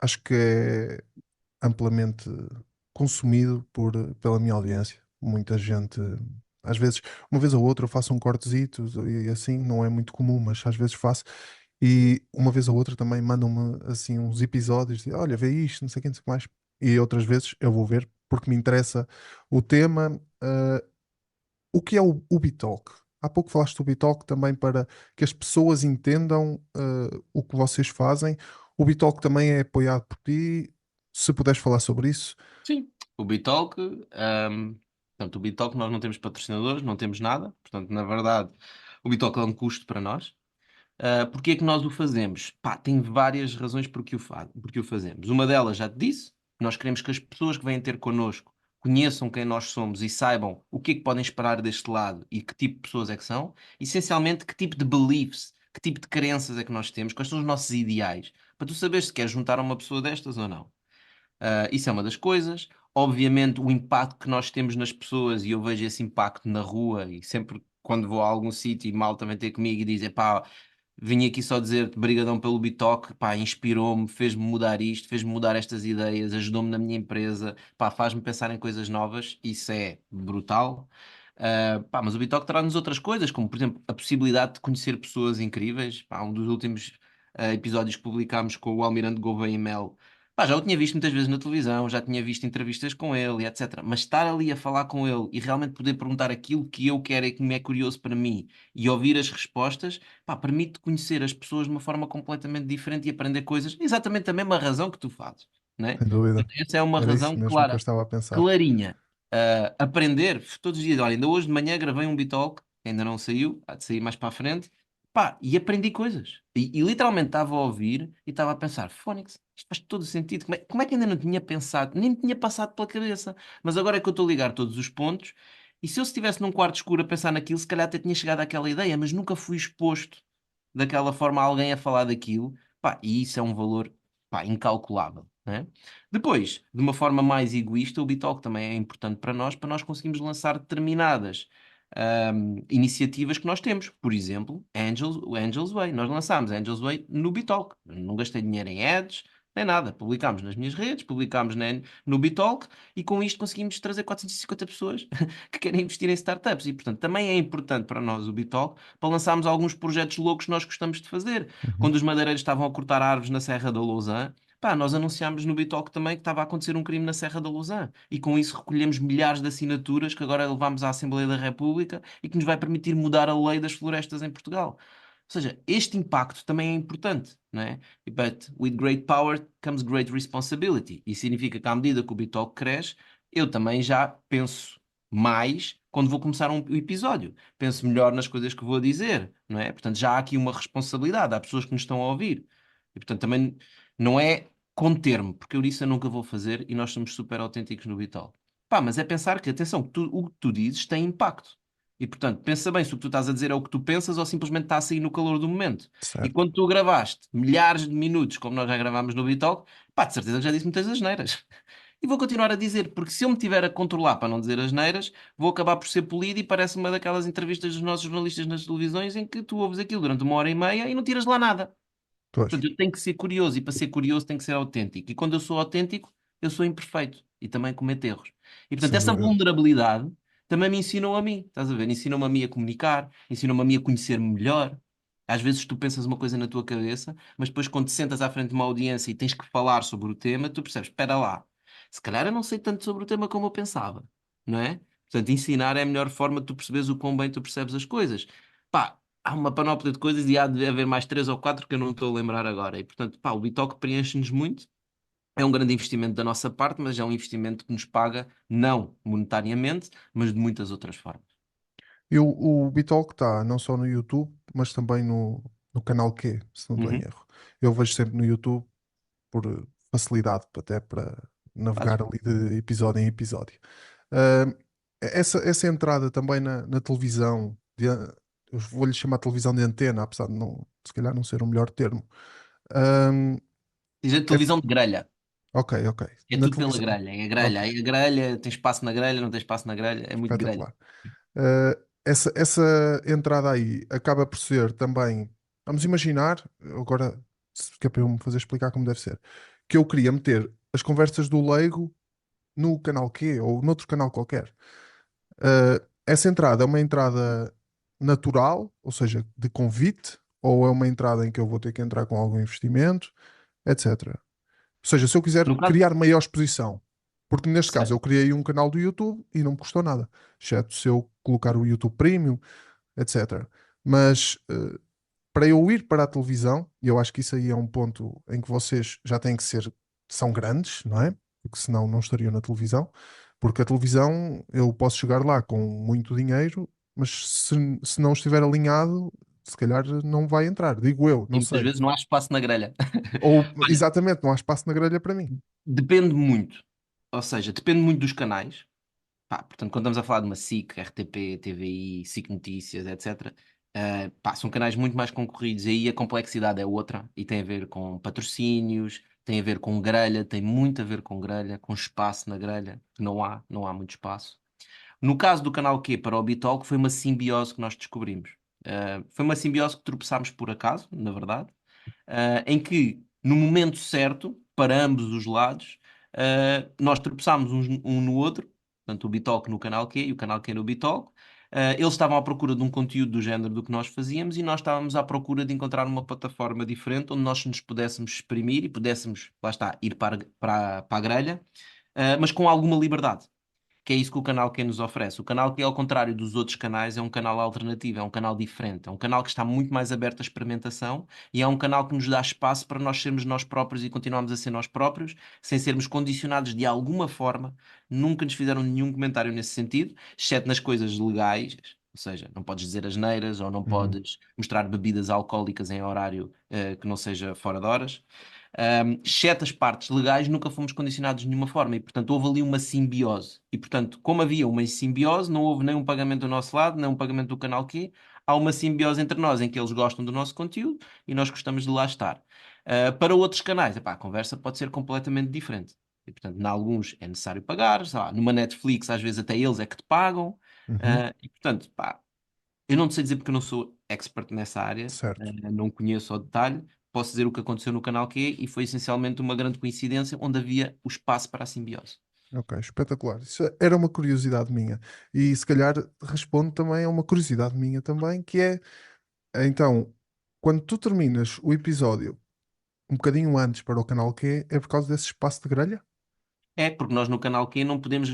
acho que é amplamente consumido pela minha audiência. Muita gente, às vezes, uma vez ou outra, eu faço um cortezito e assim, não é muito comum, mas às vezes faço. E uma vez ou outra também mandam-me assim uns episódios de olha, vê isto, não sei o que, não sei o que mais. E outras vezes eu vou ver porque me interessa o tema. O que é o Bitalk? Há pouco falaste do Bitalk também para que as pessoas entendam o que vocês fazem. O Bitalk também é apoiado por ti. Se puderes falar sobre isso. Sim, o Bitalk, portanto, o Bitalk nós não temos patrocinadores, não temos nada, portanto, na verdade, o Bitalk é um custo para nós. Porque é que nós o fazemos? Pá, tem várias razões porque o fazemos. Uma delas, já te disse, nós queremos que as pessoas que vêm ter connosco conheçam quem nós somos e saibam o que é que podem esperar deste lado e que tipo de pessoas é que são. Essencialmente, que tipo de beliefs, que tipo de crenças é que nós temos, quais são os nossos ideais. para tu saberes se queres juntar a uma pessoa destas ou não. Isso é uma das coisas. Obviamente, o impacto que nós temos nas pessoas, e eu vejo esse impacto na rua, e sempre quando vou a algum sítio e mal também ter comigo e dizer, pá, vim aqui só dizer brigadão pelo Bitoque, pá, inspirou-me, fez-me mudar isto, fez-me mudar estas ideias, ajudou-me na minha empresa, pá, faz-me pensar em coisas novas, isso é brutal. Pá, mas o Bitoque traz-nos outras coisas, como por exemplo a possibilidade de conhecer pessoas incríveis. Pá, um dos últimos episódios que publicámos com o Almirante Gouveia e Mel. Pá, já o tinha visto muitas vezes na televisão, já tinha visto entrevistas com ele, e etc. Mas estar ali a falar com ele e realmente poder perguntar aquilo que eu quero e que me é curioso para mim e ouvir as respostas, pá, permite conhecer as pessoas de uma forma completamente diferente e aprender coisas, exatamente a mesma razão que tu fazes, né? Sem dúvida. Portanto, essa é uma Era isso razão mesmo que eu clara, estava a pensar. clarinha. Aprender todos os dias. Olha, ainda hoje de manhã gravei um Bitalk, ainda não saiu, há de sair mais para a frente. Pá, e aprendi coisas. E literalmente estava a ouvir e estava a pensar: Fónix, isto faz todo o sentido. Como é que ainda não tinha pensado, nem me tinha passado pela cabeça? Mas agora é que eu estou a ligar todos os pontos. E se eu estivesse num quarto escuro a pensar naquilo, se calhar até tinha chegado àquela ideia, mas nunca fui exposto daquela forma a alguém a falar daquilo. Pá, e isso é um valor, pá, incalculável, né? Depois, de uma forma mais egoísta, o Bitalk também é importante para nós conseguirmos lançar determinadas iniciativas que nós temos. Por exemplo, o Angels Way. Nós lançámos a Angels Way no Bitalk. Não gastei dinheiro em ads, nem nada. Publicámos nas minhas redes, publicámos no Bitalk e com isto conseguimos trazer 450 pessoas que querem investir em startups. E, portanto, também é importante para nós o Bitalk para lançarmos alguns projetos loucos que nós gostamos de fazer. Uhum. Quando os madeireiros estavam a cortar árvores na Serra da Lousã, pá, nós anunciámos no Bitalk também que estava a acontecer um crime na Serra da Lousã e com isso recolhemos milhares de assinaturas que agora levamos à Assembleia da República e que nos vai permitir mudar a lei das florestas em Portugal. Ou seja, este impacto também é importante, não é? But with great power comes great responsibility. E significa que à medida que o Bitalk cresce, eu também já penso mais quando vou começar um episódio. Penso melhor nas coisas que vou dizer, não é? Portanto, já há aqui uma responsabilidade, há pessoas que nos estão a ouvir. E portanto, também não é conter-me, porque eu isso eu nunca vou fazer e nós somos super autênticos no Vital. Pá, mas é pensar que, atenção, que o que tu dizes tem impacto. E portanto, pensa bem se o que tu estás a dizer é o que tu pensas ou simplesmente está a sair no calor do momento. E Certo. quando tu gravaste milhares de minutos, como nós já gravámos no Vital, pá, de certeza que já disse muitas asneiras. E vou continuar a dizer, porque se eu me tiver a controlar para não dizer asneiras, vou acabar por ser polido e parece uma daquelas entrevistas dos nossos jornalistas nas televisões em que tu ouves aquilo durante uma hora e meia e não tiras lá nada. Pois, Portanto, eu tenho que ser curioso e para ser curioso tem que ser autêntico. E quando eu sou autêntico, eu sou imperfeito e também cometo erros. E portanto, sem essa dúvida. vulnerabilidade também me ensinou a mim, estás a ver? Ensinou-me a mim a comunicar, ensinou-me a mim a conhecer-me melhor. Às vezes tu pensas uma coisa na tua cabeça, mas depois quando te sentas à frente de uma audiência e tens que falar sobre o tema, tu percebes, espera lá, se calhar eu não sei tanto sobre o tema como eu pensava, não é? Portanto, ensinar é a melhor forma de tu perceberes o quão bem tu percebes as coisas. Pá, há uma panóplia de coisas e há de haver mais três ou quatro que eu não estou a lembrar agora. E, portanto, pá, o Bitalk preenche-nos muito. É um grande investimento da nossa parte, mas é um investimento que nos paga, não monetariamente, mas de muitas outras formas. E o Bitalk está não só no YouTube, mas também no canal Q, se não estou em Uhum. erro. Eu vejo sempre no YouTube por facilidade, até para Fazes? navegar ali de episódio em episódio. Ah, essa entrada também na televisão, eu vou-lhe chamar televisão de antena, apesar de não, se calhar não ser o melhor termo. Ah, Diz a é, televisão de grelha. ok, ok. É Na tudo pela televisão. grelha. É a grelha. Ok, Aí a grelha, tem espaço na grelha, não tem espaço na grelha. É muito grelha. espetacular. Essa entrada aí acaba por ser também, vamos imaginar, agora, que é para eu me fazer explicar como deve ser, que eu queria meter as conversas do Leigo no canal Q ou noutro canal qualquer. Essa entrada é uma entrada natural, ou seja, de convite, ou é uma entrada em que eu vou ter que entrar com algum investimento, etc. Ou seja, se eu quiser No caso, criar maior exposição, porque neste caso eu certo. criei um canal do YouTube e não me custou nada, exceto se eu colocar o YouTube Premium, etc. Mas para eu ir para a televisão, e eu acho que isso aí é um ponto em que vocês já têm que ser, são grandes, não é? Porque senão não estariam na televisão. Porque a televisão, eu posso chegar lá com muito dinheiro, mas se não estiver alinhado, se calhar não vai entrar, digo eu, E não muitas sei. vezes não há espaço na grelha. Ou, exatamente, não há espaço na grelha para mim. Depende muito. Ou seja, depende muito dos canais. Pá, portanto, quando estamos a falar de uma SIC, RTP, TVI, SIC Notícias, etc., Pá, são canais muito mais concorridos, e aí a complexidade é outra, e tem a ver com patrocínios, tem a ver com grelha, tem muito a ver com grelha, com espaço na grelha, que não há muito espaço. No caso do canal Q para o Bitalk, foi uma simbiose que nós descobrimos. Foi uma simbiose que tropeçámos por acaso, na verdade, em que, no momento certo, para ambos os lados, nós tropeçámos um no outro, portanto, o Bitalk no canal Q e o canal Q no Bitalk. Eles estavam à procura de um conteúdo do género do que nós fazíamos e nós estávamos à procura de encontrar uma plataforma diferente onde nós nos pudéssemos exprimir e pudéssemos, lá está, ir para a grelha, mas com alguma liberdade, que é isso que o canal Q nos oferece. O canal Q, ao contrário dos outros canais, é um canal alternativo, é um canal diferente, é um canal que está muito mais aberto à experimentação e é um canal que nos dá espaço para nós sermos nós próprios e continuarmos a ser nós próprios, sem sermos condicionados de alguma forma. Nunca nos fizeram nenhum comentário nesse sentido, exceto nas coisas legais. Ou seja, não podes dizer asneiras ou não Uhum, podes mostrar bebidas alcoólicas em horário que não seja fora de horas. Exceto as partes legais, nunca fomos condicionados de nenhuma forma e, portanto, houve ali uma simbiose. E, portanto, como havia uma simbiose, não houve nem um pagamento do nosso lado, nem um pagamento do canal Q. Há uma simbiose entre nós em que eles gostam do nosso conteúdo e nós gostamos de lá estar. Para outros canais, epá, a conversa pode ser completamente diferente. E, portanto, em alguns é necessário pagar, sei lá, numa Netflix, às vezes até eles é que te pagam. uhum, E, portanto, pá, eu não te sei dizer porque eu não sou expert nessa área, certo. não conheço ao detalhe. Posso dizer o que aconteceu no canal Q e foi essencialmente uma grande coincidência onde havia o espaço para a simbiose. Ok, espetacular. Isso era uma curiosidade minha. E se calhar responde também a uma curiosidade minha também, que é, então, quando tu terminas o episódio um bocadinho antes para o canal Q, é por causa desse espaço de grelha? É, porque nós no canal Q não podemos,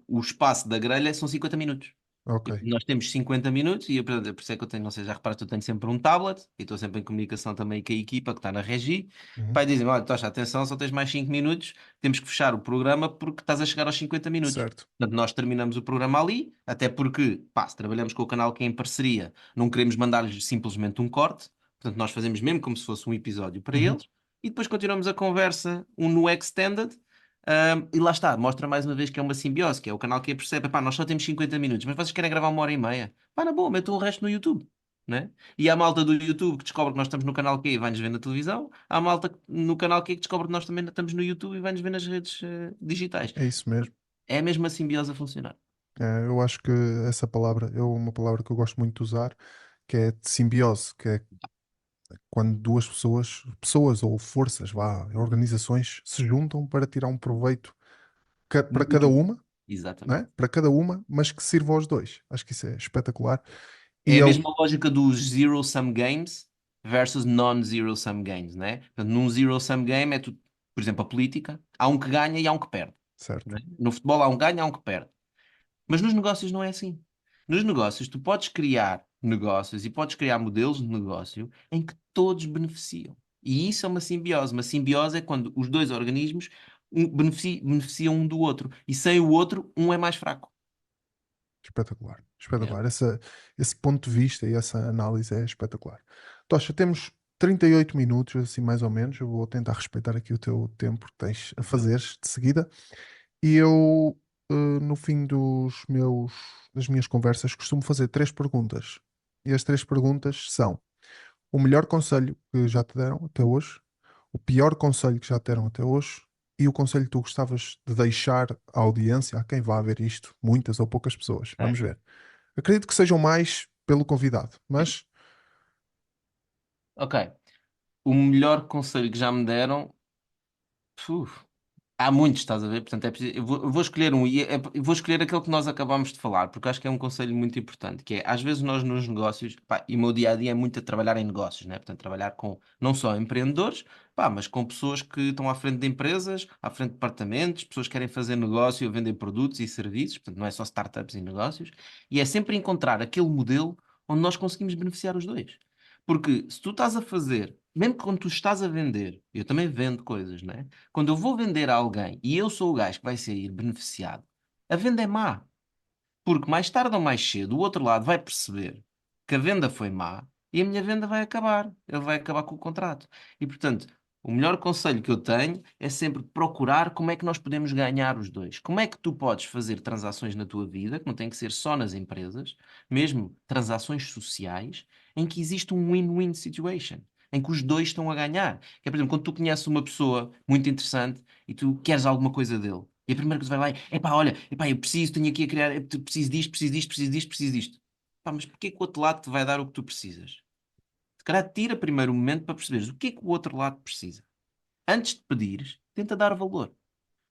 o espaço da grelha são 50 minutos. Ok. E nós temos 50 minutos e eu, por isso é que eu tenho, não sei, já reparaste, eu tenho sempre um tablet e estou sempre em comunicação também com a equipa que está na regi. Uhum, Pai, dizem, olha, Tocha, atenção, só tens mais 5 minutos, temos que fechar o programa porque estás a chegar aos 50 minutos. certo. Portanto, nós terminamos o programa ali, até porque, pá, se trabalhamos com o canal que é em parceria, não queremos mandar-lhes simplesmente um corte. Portanto, nós fazemos mesmo como se fosse um episódio para Uhum, eles e depois continuamos a conversa no Extended. E lá está, mostra mais uma vez que é uma simbiose, que é o canal que percebe, pá, nós só temos 50 minutos, mas vocês querem gravar 1 hora e meia? Pá, na boa, metam o resto no YouTube, né? E há malta do YouTube que descobre que nós estamos no canal Q e vai-nos ver na televisão, há malta no canal Q que descobre que nós também estamos no YouTube e vai-nos ver nas redes digitais. é isso mesmo. É a mesma simbiose a funcionar. Eu acho que essa palavra é uma palavra que eu gosto muito de usar, que é de simbiose, que é quando duas pessoas ou forças, vá, organizações, se juntam para tirar um proveito para cada Mútuo. uma, não Exatamente. é? Para cada uma, mas que sirva aos dois. Acho que isso é espetacular. É E a ele, mesma lógica dos zero-sum games versus non-zero-sum games, né? Portanto, num zero-sum game é tudo, por exemplo, a política, há um que ganha e há um que perde, certo, né? No futebol há um que ganha e há um que perde. Mas nos negócios não é assim. Nos negócios, tu podes criar negócios e podes criar modelos de negócio em que todos beneficiam. E isso é uma simbiose. Uma simbiose é quando os dois organismos beneficiam um do outro. E sem o outro, um é mais fraco. espetacular, É. espetacular. Esse ponto de vista e essa análise é espetacular. Tocha, temos 38 minutos, assim mais ou menos. Eu vou tentar respeitar aqui o teu tempo que tens a fazeres de seguida. E eu, no fim das minhas conversas, costumo fazer três perguntas. E as três perguntas são: o melhor conselho que já te deram até hoje, o pior conselho que já te deram até hoje e o conselho que tu gostavas de deixar à audiência, a quem vá ver isto, muitas ou poucas pessoas. É. Vamos ver. Acredito que sejam mais pelo convidado, mas Ok. O melhor conselho que já me deram. Uf, há muitos, estás a ver? Portanto, eu vou escolher um e eu vou escolher aquele que nós acabámos de falar, porque acho que é um conselho muito importante, que é, às vezes nós nos negócios, pá, e o meu dia a dia é muito a trabalhar em negócios, né? Portanto, trabalhar com não só empreendedores, pá, mas com pessoas que estão à frente de empresas, à frente de departamentos, pessoas que querem fazer negócio ou vender produtos e serviços, portanto, não é só startups e negócios, e é sempre encontrar aquele modelo onde nós conseguimos beneficiar os dois. Porque se tu estás a fazer, mesmo quando tu estás a vender, eu também vendo coisas, né? Quando eu vou vender a alguém e eu sou o gajo que vai sair beneficiado, a venda é má. Porque mais tarde ou mais cedo o outro lado vai perceber que a venda foi má e a minha venda vai acabar. Ele vai acabar com o contrato. E portanto, O melhor conselho que eu tenho é sempre procurar como é que nós podemos ganhar os dois. Como é que tu podes fazer transações na tua vida, que não tem que ser só nas empresas, mesmo transações sociais, em que existe um win-win situation, em que os dois estão a ganhar. Que é, por exemplo, quando tu conheces uma pessoa muito interessante e tu queres alguma coisa dele, e a primeira coisa vai lá é, epá, olha, epá, eu preciso, tenho aqui a criar, eu preciso disto, preciso disto, preciso disto, preciso disto. Pá, mas porquê que o outro lado te vai dar o que tu precisas? Se calhar tira primeiro um momento para perceberes o que é que o outro lado precisa. Antes de pedires, tenta dar valor.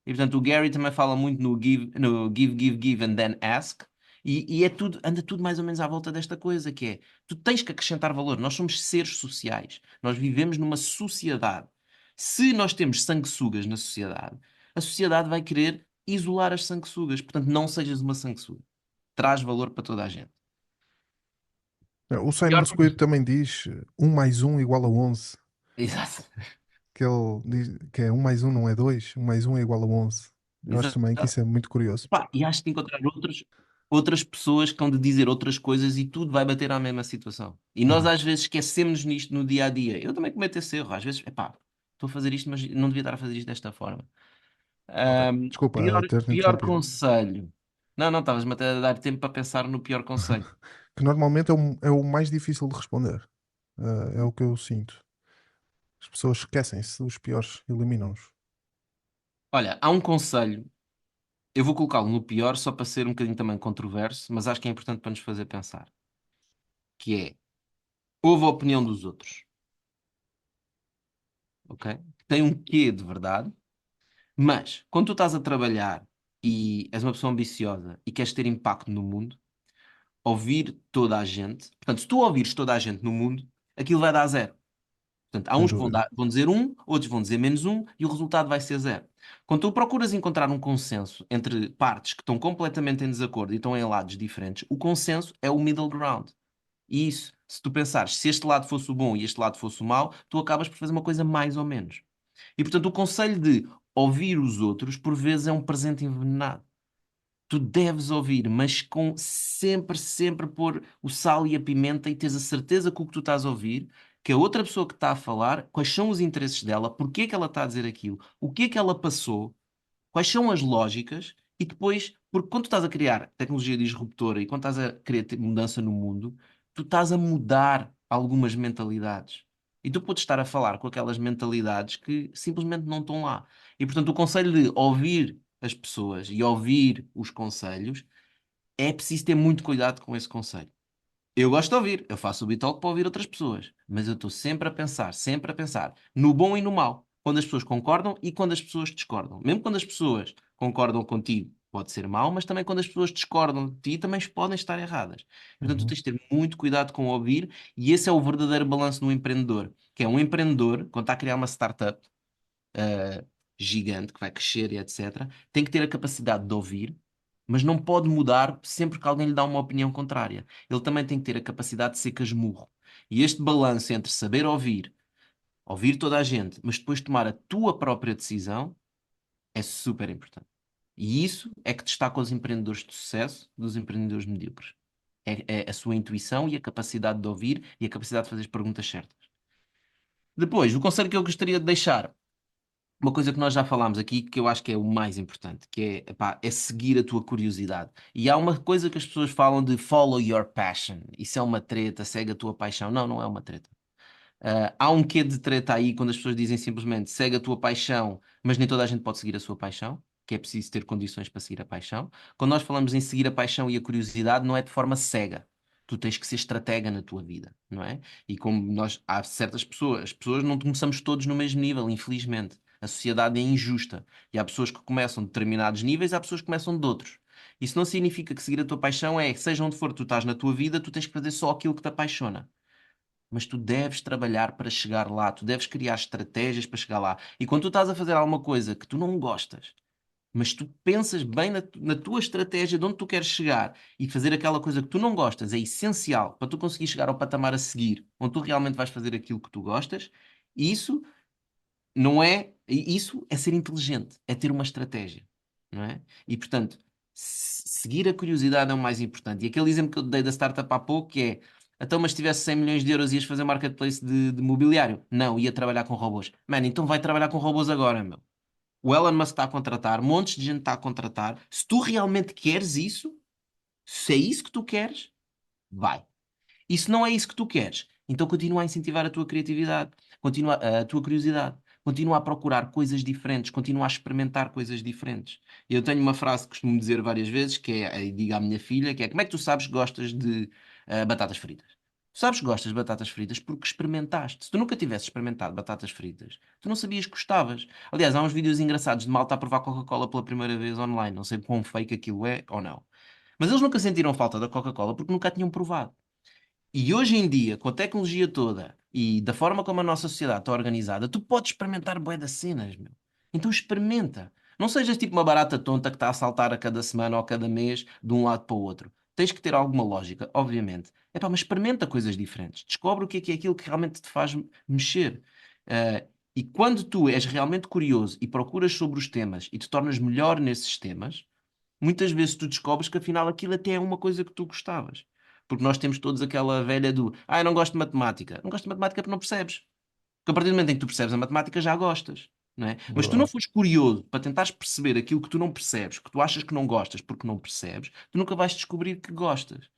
E portanto, o Gary também fala muito no give, give, give and then ask. E é tudo, anda tudo mais ou menos à volta desta coisa, que é, tu tens que acrescentar valor. Nós somos seres sociais. Nós vivemos numa sociedade. Se nós temos sanguessugas na sociedade, a sociedade vai querer isolar as sanguessugas. Portanto, não sejas uma sanguessuga. Traz valor para toda a gente. O Simon Pior Squibb coisa. também diz 1 mais 1 igual a 11. Exato. Que ele diz que é 1 mais 1 não é 2, 1 mais 1 é igual a 11. Eu acho também que Exato. isso é muito curioso. Pá, e acho que encontrar outras pessoas que vão de dizer outras coisas e tudo vai bater à mesma situação. E nós Uhum. às vezes esquecemos nisto no dia a dia. Eu também cometo esse erro. Às vezes, epá, estou a fazer isto, mas não devia estar a fazer isto desta forma. Ok. Pior, Desculpa ter-te pior interrompido. conselho. Não, não, estavas-me até a dar tempo para pensar no pior conselho. Que normalmente é o mais difícil de responder. É o que eu sinto. As pessoas esquecem-se dos piores, eliminam-os. Olha, há um conselho, eu vou colocá-lo no pior só para ser um bocadinho também controverso, mas acho que é importante para nos fazer pensar, que é, ouve a opinião dos outros, ok? Tem um quê de verdade. Mas, quando tu estás a trabalhar e és uma pessoa ambiciosa e queres ter impacto no mundo, ouvir toda a gente, portanto, se tu ouvires toda a gente no mundo, aquilo vai dar zero. Portanto, há Sem uns que dúvida. vão dizer um, outros vão dizer menos um, e o resultado vai ser zero. Quando tu procuras encontrar um consenso entre partes que estão completamente em desacordo e estão em lados diferentes, o consenso é o middle ground. E isso, se tu pensares, se este lado fosse o bom e este lado fosse o mau, tu acabas por fazer uma coisa mais ou menos. E portanto, o conselho de ouvir os outros, por vezes, é um presente envenenado. Tu deves ouvir, mas com sempre, sempre pôr o sal e a pimenta e teres a certeza que o que tu estás a ouvir, que a outra pessoa que está a falar, quais são os interesses dela, porque é que ela está a dizer aquilo, o que é que ela passou, quais são as lógicas, e depois, porque quando tu estás a criar tecnologia disruptora e quando estás a querer ter mudança no mundo, tu estás a mudar algumas mentalidades. E tu podes estar a falar com aquelas mentalidades que simplesmente não estão lá. E portanto, o conselho de ouvir as pessoas e ouvir os conselhos é preciso ter muito cuidado com esse conselho. Eu gosto de ouvir, eu faço o Bitalk para ouvir outras pessoas, mas eu estou sempre a pensar, no bom e no mau, quando as pessoas concordam e quando as pessoas discordam. Mesmo quando as pessoas concordam contigo, pode ser mau, mas também quando as pessoas discordam de ti, também podem estar erradas. Portanto, tu Uhum. tens de ter muito cuidado com ouvir, e esse é o verdadeiro balanço do empreendedor, que é um empreendedor, quando está a criar uma startup, eh, gigante, que vai crescer e etc., tem que ter a capacidade de ouvir, mas não pode mudar sempre que alguém lhe dá uma opinião contrária. Ele também tem que ter a capacidade de ser casmurro. E este balanço entre saber ouvir, ouvir toda a gente, mas depois tomar a tua própria decisão, é super importante. E isso é que destaca os empreendedores de sucesso dos empreendedores medíocres. É a sua intuição e a capacidade de ouvir e a capacidade de fazer as perguntas certas. Depois, o conselho que eu gostaria de deixar, uma coisa que nós já falámos aqui, que eu acho que é o mais importante, que é, epá, é seguir a tua curiosidade. E há uma coisa que as pessoas falam de follow your passion. Isso é uma treta, segue a tua paixão. Não, não é uma treta. Há um quê de treta aí quando as pessoas dizem simplesmente segue a tua paixão, mas nem toda a gente pode seguir a sua paixão, que é preciso ter condições para seguir a paixão. Quando nós falamos em seguir a paixão e a curiosidade, não é de forma cega. Tu tens que ser estratega na tua vida, não é? E como nós, há certas pessoas, as pessoas não começamos todos no mesmo nível, infelizmente. A sociedade é injusta. E há pessoas que começam de determinados níveis, há pessoas que começam de outros. Isso não significa que seguir a tua paixão é, seja onde for tu estás na tua vida, tu tens que fazer só aquilo que te apaixona, mas tu deves trabalhar para chegar lá, tu deves criar estratégias para chegar lá. E quando tu estás a fazer alguma coisa que tu não gostas, mas tu pensas bem na tua estratégia de onde tu queres chegar e fazer aquela coisa que tu não gostas, é essencial para tu conseguir chegar ao patamar a seguir, onde tu realmente vais fazer aquilo que tu gostas, e isso não é, isso é ser inteligente, é ter uma estratégia, não é? E portanto, seguir a curiosidade é o mais importante. E aquele exemplo que eu dei da startup há pouco que é Então, mas se tivesse 100 milhões de euros, ias fazer marketplace de mobiliário? Não, ia trabalhar com robôs. Mano, então vai trabalhar com robôs agora, meu. O Elon Musk está a contratar, montes de gente está a contratar. Se tu realmente queres isso, se é isso que tu queres, vai. E se não é isso que tu queres, então continua a incentivar a tua criatividade, continua a tua curiosidade, continua a procurar coisas diferentes, continua a experimentar coisas diferentes. Eu tenho uma frase que costumo dizer várias vezes, que é, digo à minha filha, que é: como é que tu sabes que gostas de batatas fritas? Tu sabes que gostas de batatas fritas porque experimentaste. Se tu nunca tivesses experimentado batatas fritas, tu não sabias que gostavas. Aliás, há uns vídeos engraçados de malta a provar Coca-Cola pela primeira vez online. Não sei quão fake aquilo é ou não. Mas eles nunca sentiram falta da Coca-Cola porque nunca a tinham provado. E hoje em dia, com a tecnologia toda e da forma como a nossa sociedade está organizada, tu podes experimentar bué das cenas, meu. Então experimenta. Não sejas tipo uma barata tonta que está a saltar a cada semana ou a cada mês de um lado para o outro. Tens que ter alguma lógica, obviamente. Epá, mas experimenta coisas diferentes. Descobre o que é aquilo que realmente te faz mexer. Ah, e quando tu és realmente curioso e procuras sobre os temas e te tornas melhor nesses temas, muitas vezes tu descobres que afinal aquilo até é uma coisa que tu gostavas. Porque nós temos todos aquela velha do eu não gosto de matemática. Não gosto de matemática porque não percebes. Porque a partir do momento em que tu percebes a matemática já gostas, não é? Mas se tu não Verdade. fores curioso para tentares perceber aquilo que tu não percebes, que tu achas que não gostas porque não percebes, tu nunca vais descobrir que gostas.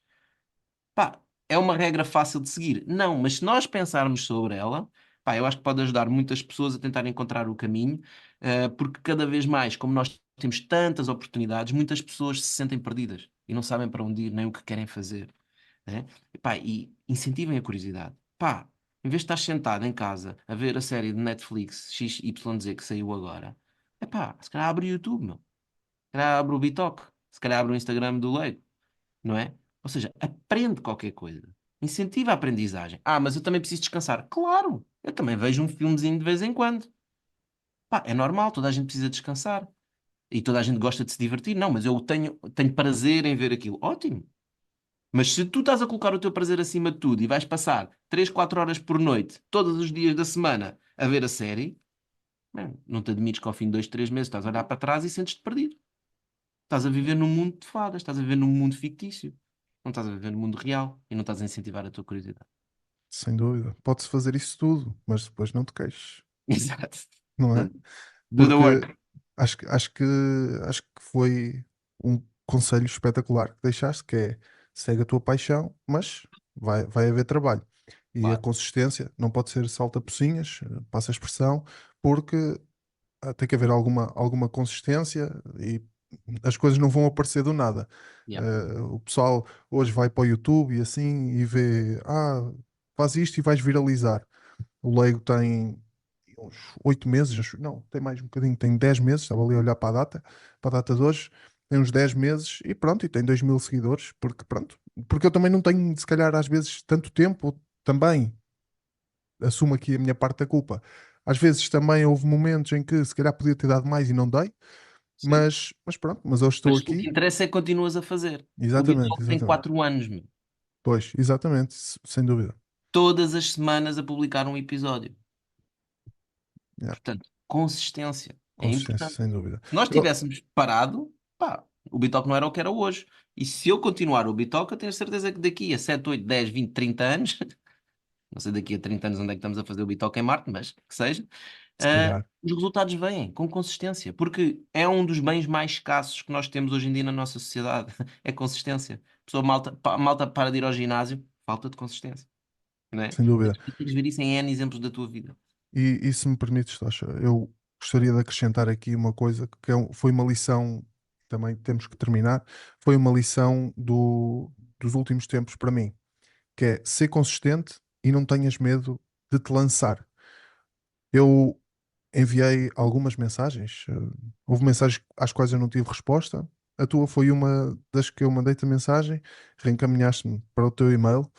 Pá, é uma regra fácil de seguir? Não, mas se nós pensarmos sobre ela, pá, eu acho que pode ajudar muitas pessoas a tentar encontrar o caminho, porque cada vez mais, como nós temos tantas oportunidades, muitas pessoas se sentem perdidas e não sabem para onde ir nem o que querem fazer, né? E, pá, e incentivem a curiosidade. Pá, em vez de estar sentado em casa a ver a série de Netflix XYZ que saiu agora, é pá, se calhar abre o YouTube, meu. Se calhar abre o BeeTalk, se calhar abre o Instagram do Lego, não é? Ou seja, aprende qualquer coisa. Incentiva a aprendizagem. Ah, mas eu também preciso descansar. Claro, eu também vejo um filmezinho de vez em quando. Pá, é normal, toda a gente precisa descansar. E toda a gente gosta de se divertir. Não, mas eu tenho prazer em ver aquilo. Ótimo. Mas se tu estás a colocar o teu prazer acima de tudo e vais passar 3 4 horas por noite, todos os dias da semana, a ver a série, não te admires que ao fim de 2, 3 meses estás a olhar para trás e sentes-te perdido. Estás a viver num mundo de fadas, estás a viver num mundo fictício. Não estás a viver no mundo real e não estás a incentivar a tua curiosidade. Sem dúvida. Pode-se fazer isso tudo, mas depois não te queixes, Exato. não é? Portanto, do the Porque work. acho que foi um conselho espetacular que deixaste, que é segue a tua paixão, mas vai haver trabalho. E a Claro. consistência não pode ser salta-pocinhas, passa a expressão, porque tem que haver alguma consistência e as coisas não vão aparecer do nada. Yeah. O pessoal hoje vai para o YouTube e assim e vê, faz isto e vais viralizar. O Lego tem uns 8 meses, não, tem mais um bocadinho, tem 10 meses, estava ali a olhar para a data de hoje, tem uns 10 meses e pronto, e tem 2 mil seguidores, porque pronto, porque eu também não tenho, se calhar, às vezes, tanto tempo, também assumo aqui a minha parte da culpa. Às vezes também houve momentos em que se calhar podia ter dado mais e não dei, Sim. mas pronto, mas eu estou Mas o que aqui. interessa é que continuas a fazer. O Exatamente, Bitalk tem exatamente. 4 anos, meu. Pois, exatamente, sem dúvida. Todas as semanas a publicar um episódio. Yeah, Portanto, consistência é consistência, importante. sem dúvida. Se nós Eu, tivéssemos parado, pá, o Bitalk não era o que era hoje. E se eu continuar o Bitalk, eu tenho certeza que daqui a 7, 8, 10, 20, 30 anos, não sei daqui a 30 anos onde é que estamos a fazer o Bitalk em Marte, mas que seja, se calhar, os resultados vêm com consistência, porque é um dos bens mais escassos que nós temos hoje em dia na nossa sociedade, é consistência. A pessoa malta para de ir ao ginásio, falta de consistência, não é? sem dúvida. Tu tens de ver isso em N exemplos da tua vida. E se me permites, Tocha, eu gostaria de acrescentar aqui uma coisa que foi uma lição, também temos que terminar, foi uma lição dos últimos tempos para mim, que é ser consistente e não tenhas medo de te lançar. Eu enviei algumas mensagens, houve mensagens às quais eu não tive resposta. A tua foi uma das que eu mandei-te a mensagem, reencaminhaste-me para o teu e-mail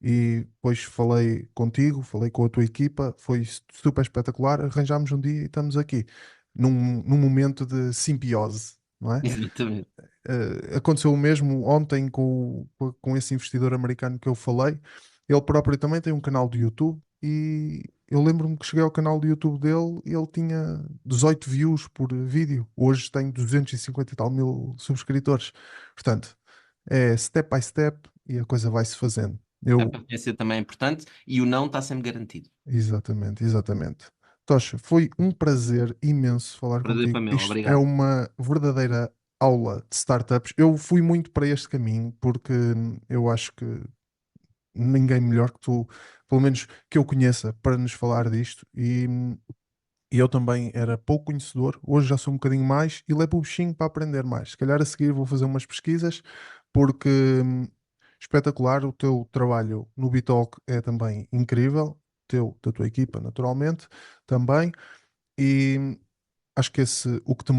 e depois falei contigo, falei com a tua equipa, foi super espetacular. Arranjámos um dia e estamos aqui, num momento de simbiose, não é? Exatamente. Aconteceu o mesmo ontem com esse investidor americano que eu falei. Ele próprio também tem um canal de YouTube e eu lembro-me que cheguei ao canal de YouTube dele e ele tinha 18 views por vídeo. Hoje tem 250 e tal mil subscritores. Portanto, é step by step e a coisa vai-se fazendo. A Eu, paciência também é importante e o não está sempre garantido. exatamente, exatamente. Tocha, foi um prazer imenso falar Prazer contigo. foi meu, Isto é obrigado. uma verdadeira aula de startups. Eu fui muito para este caminho porque eu acho que ninguém melhor que tu, pelo menos que eu conheça, para nos falar disto. E eu também era pouco conhecedor, hoje já sou um bocadinho mais e levo o bichinho para aprender mais. Se calhar a seguir vou fazer umas pesquisas, porque espetacular, o teu trabalho no Bitalk é também incrível, teu, da tua equipa, naturalmente, também. E acho que o que te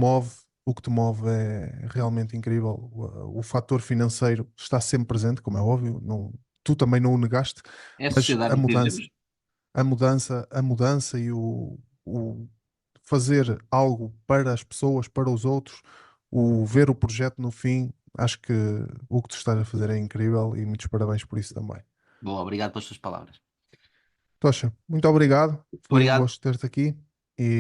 move é realmente incrível. O fator financeiro está sempre presente, como é óbvio, não, tu também não o negaste, É a mas sociedade em que vivemos. a mudança e o fazer algo para as pessoas, para os outros, o ver o projeto no fim, acho que o que tu estás a fazer é incrível e muitos parabéns por isso também. Bom, obrigado pelas suas palavras. Tocha, muito obrigado, foi um Obrigado. gosto ter-te aqui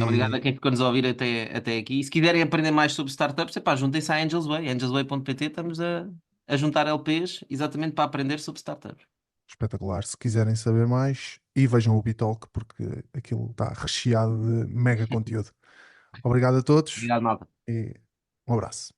Obrigado e a quem ficou-nos a ouvir até aqui. E se quiserem aprender mais sobre startups, epá, juntem-se à Angels Way, angelsway.pt. Estamos a juntar LPs exatamente para aprender sobre startups. espetacular. Se quiserem saber mais, e vejam o Bitalk porque aquilo está recheado de mega conteúdo. Obrigado a todos Obrigado, malta. e um abraço.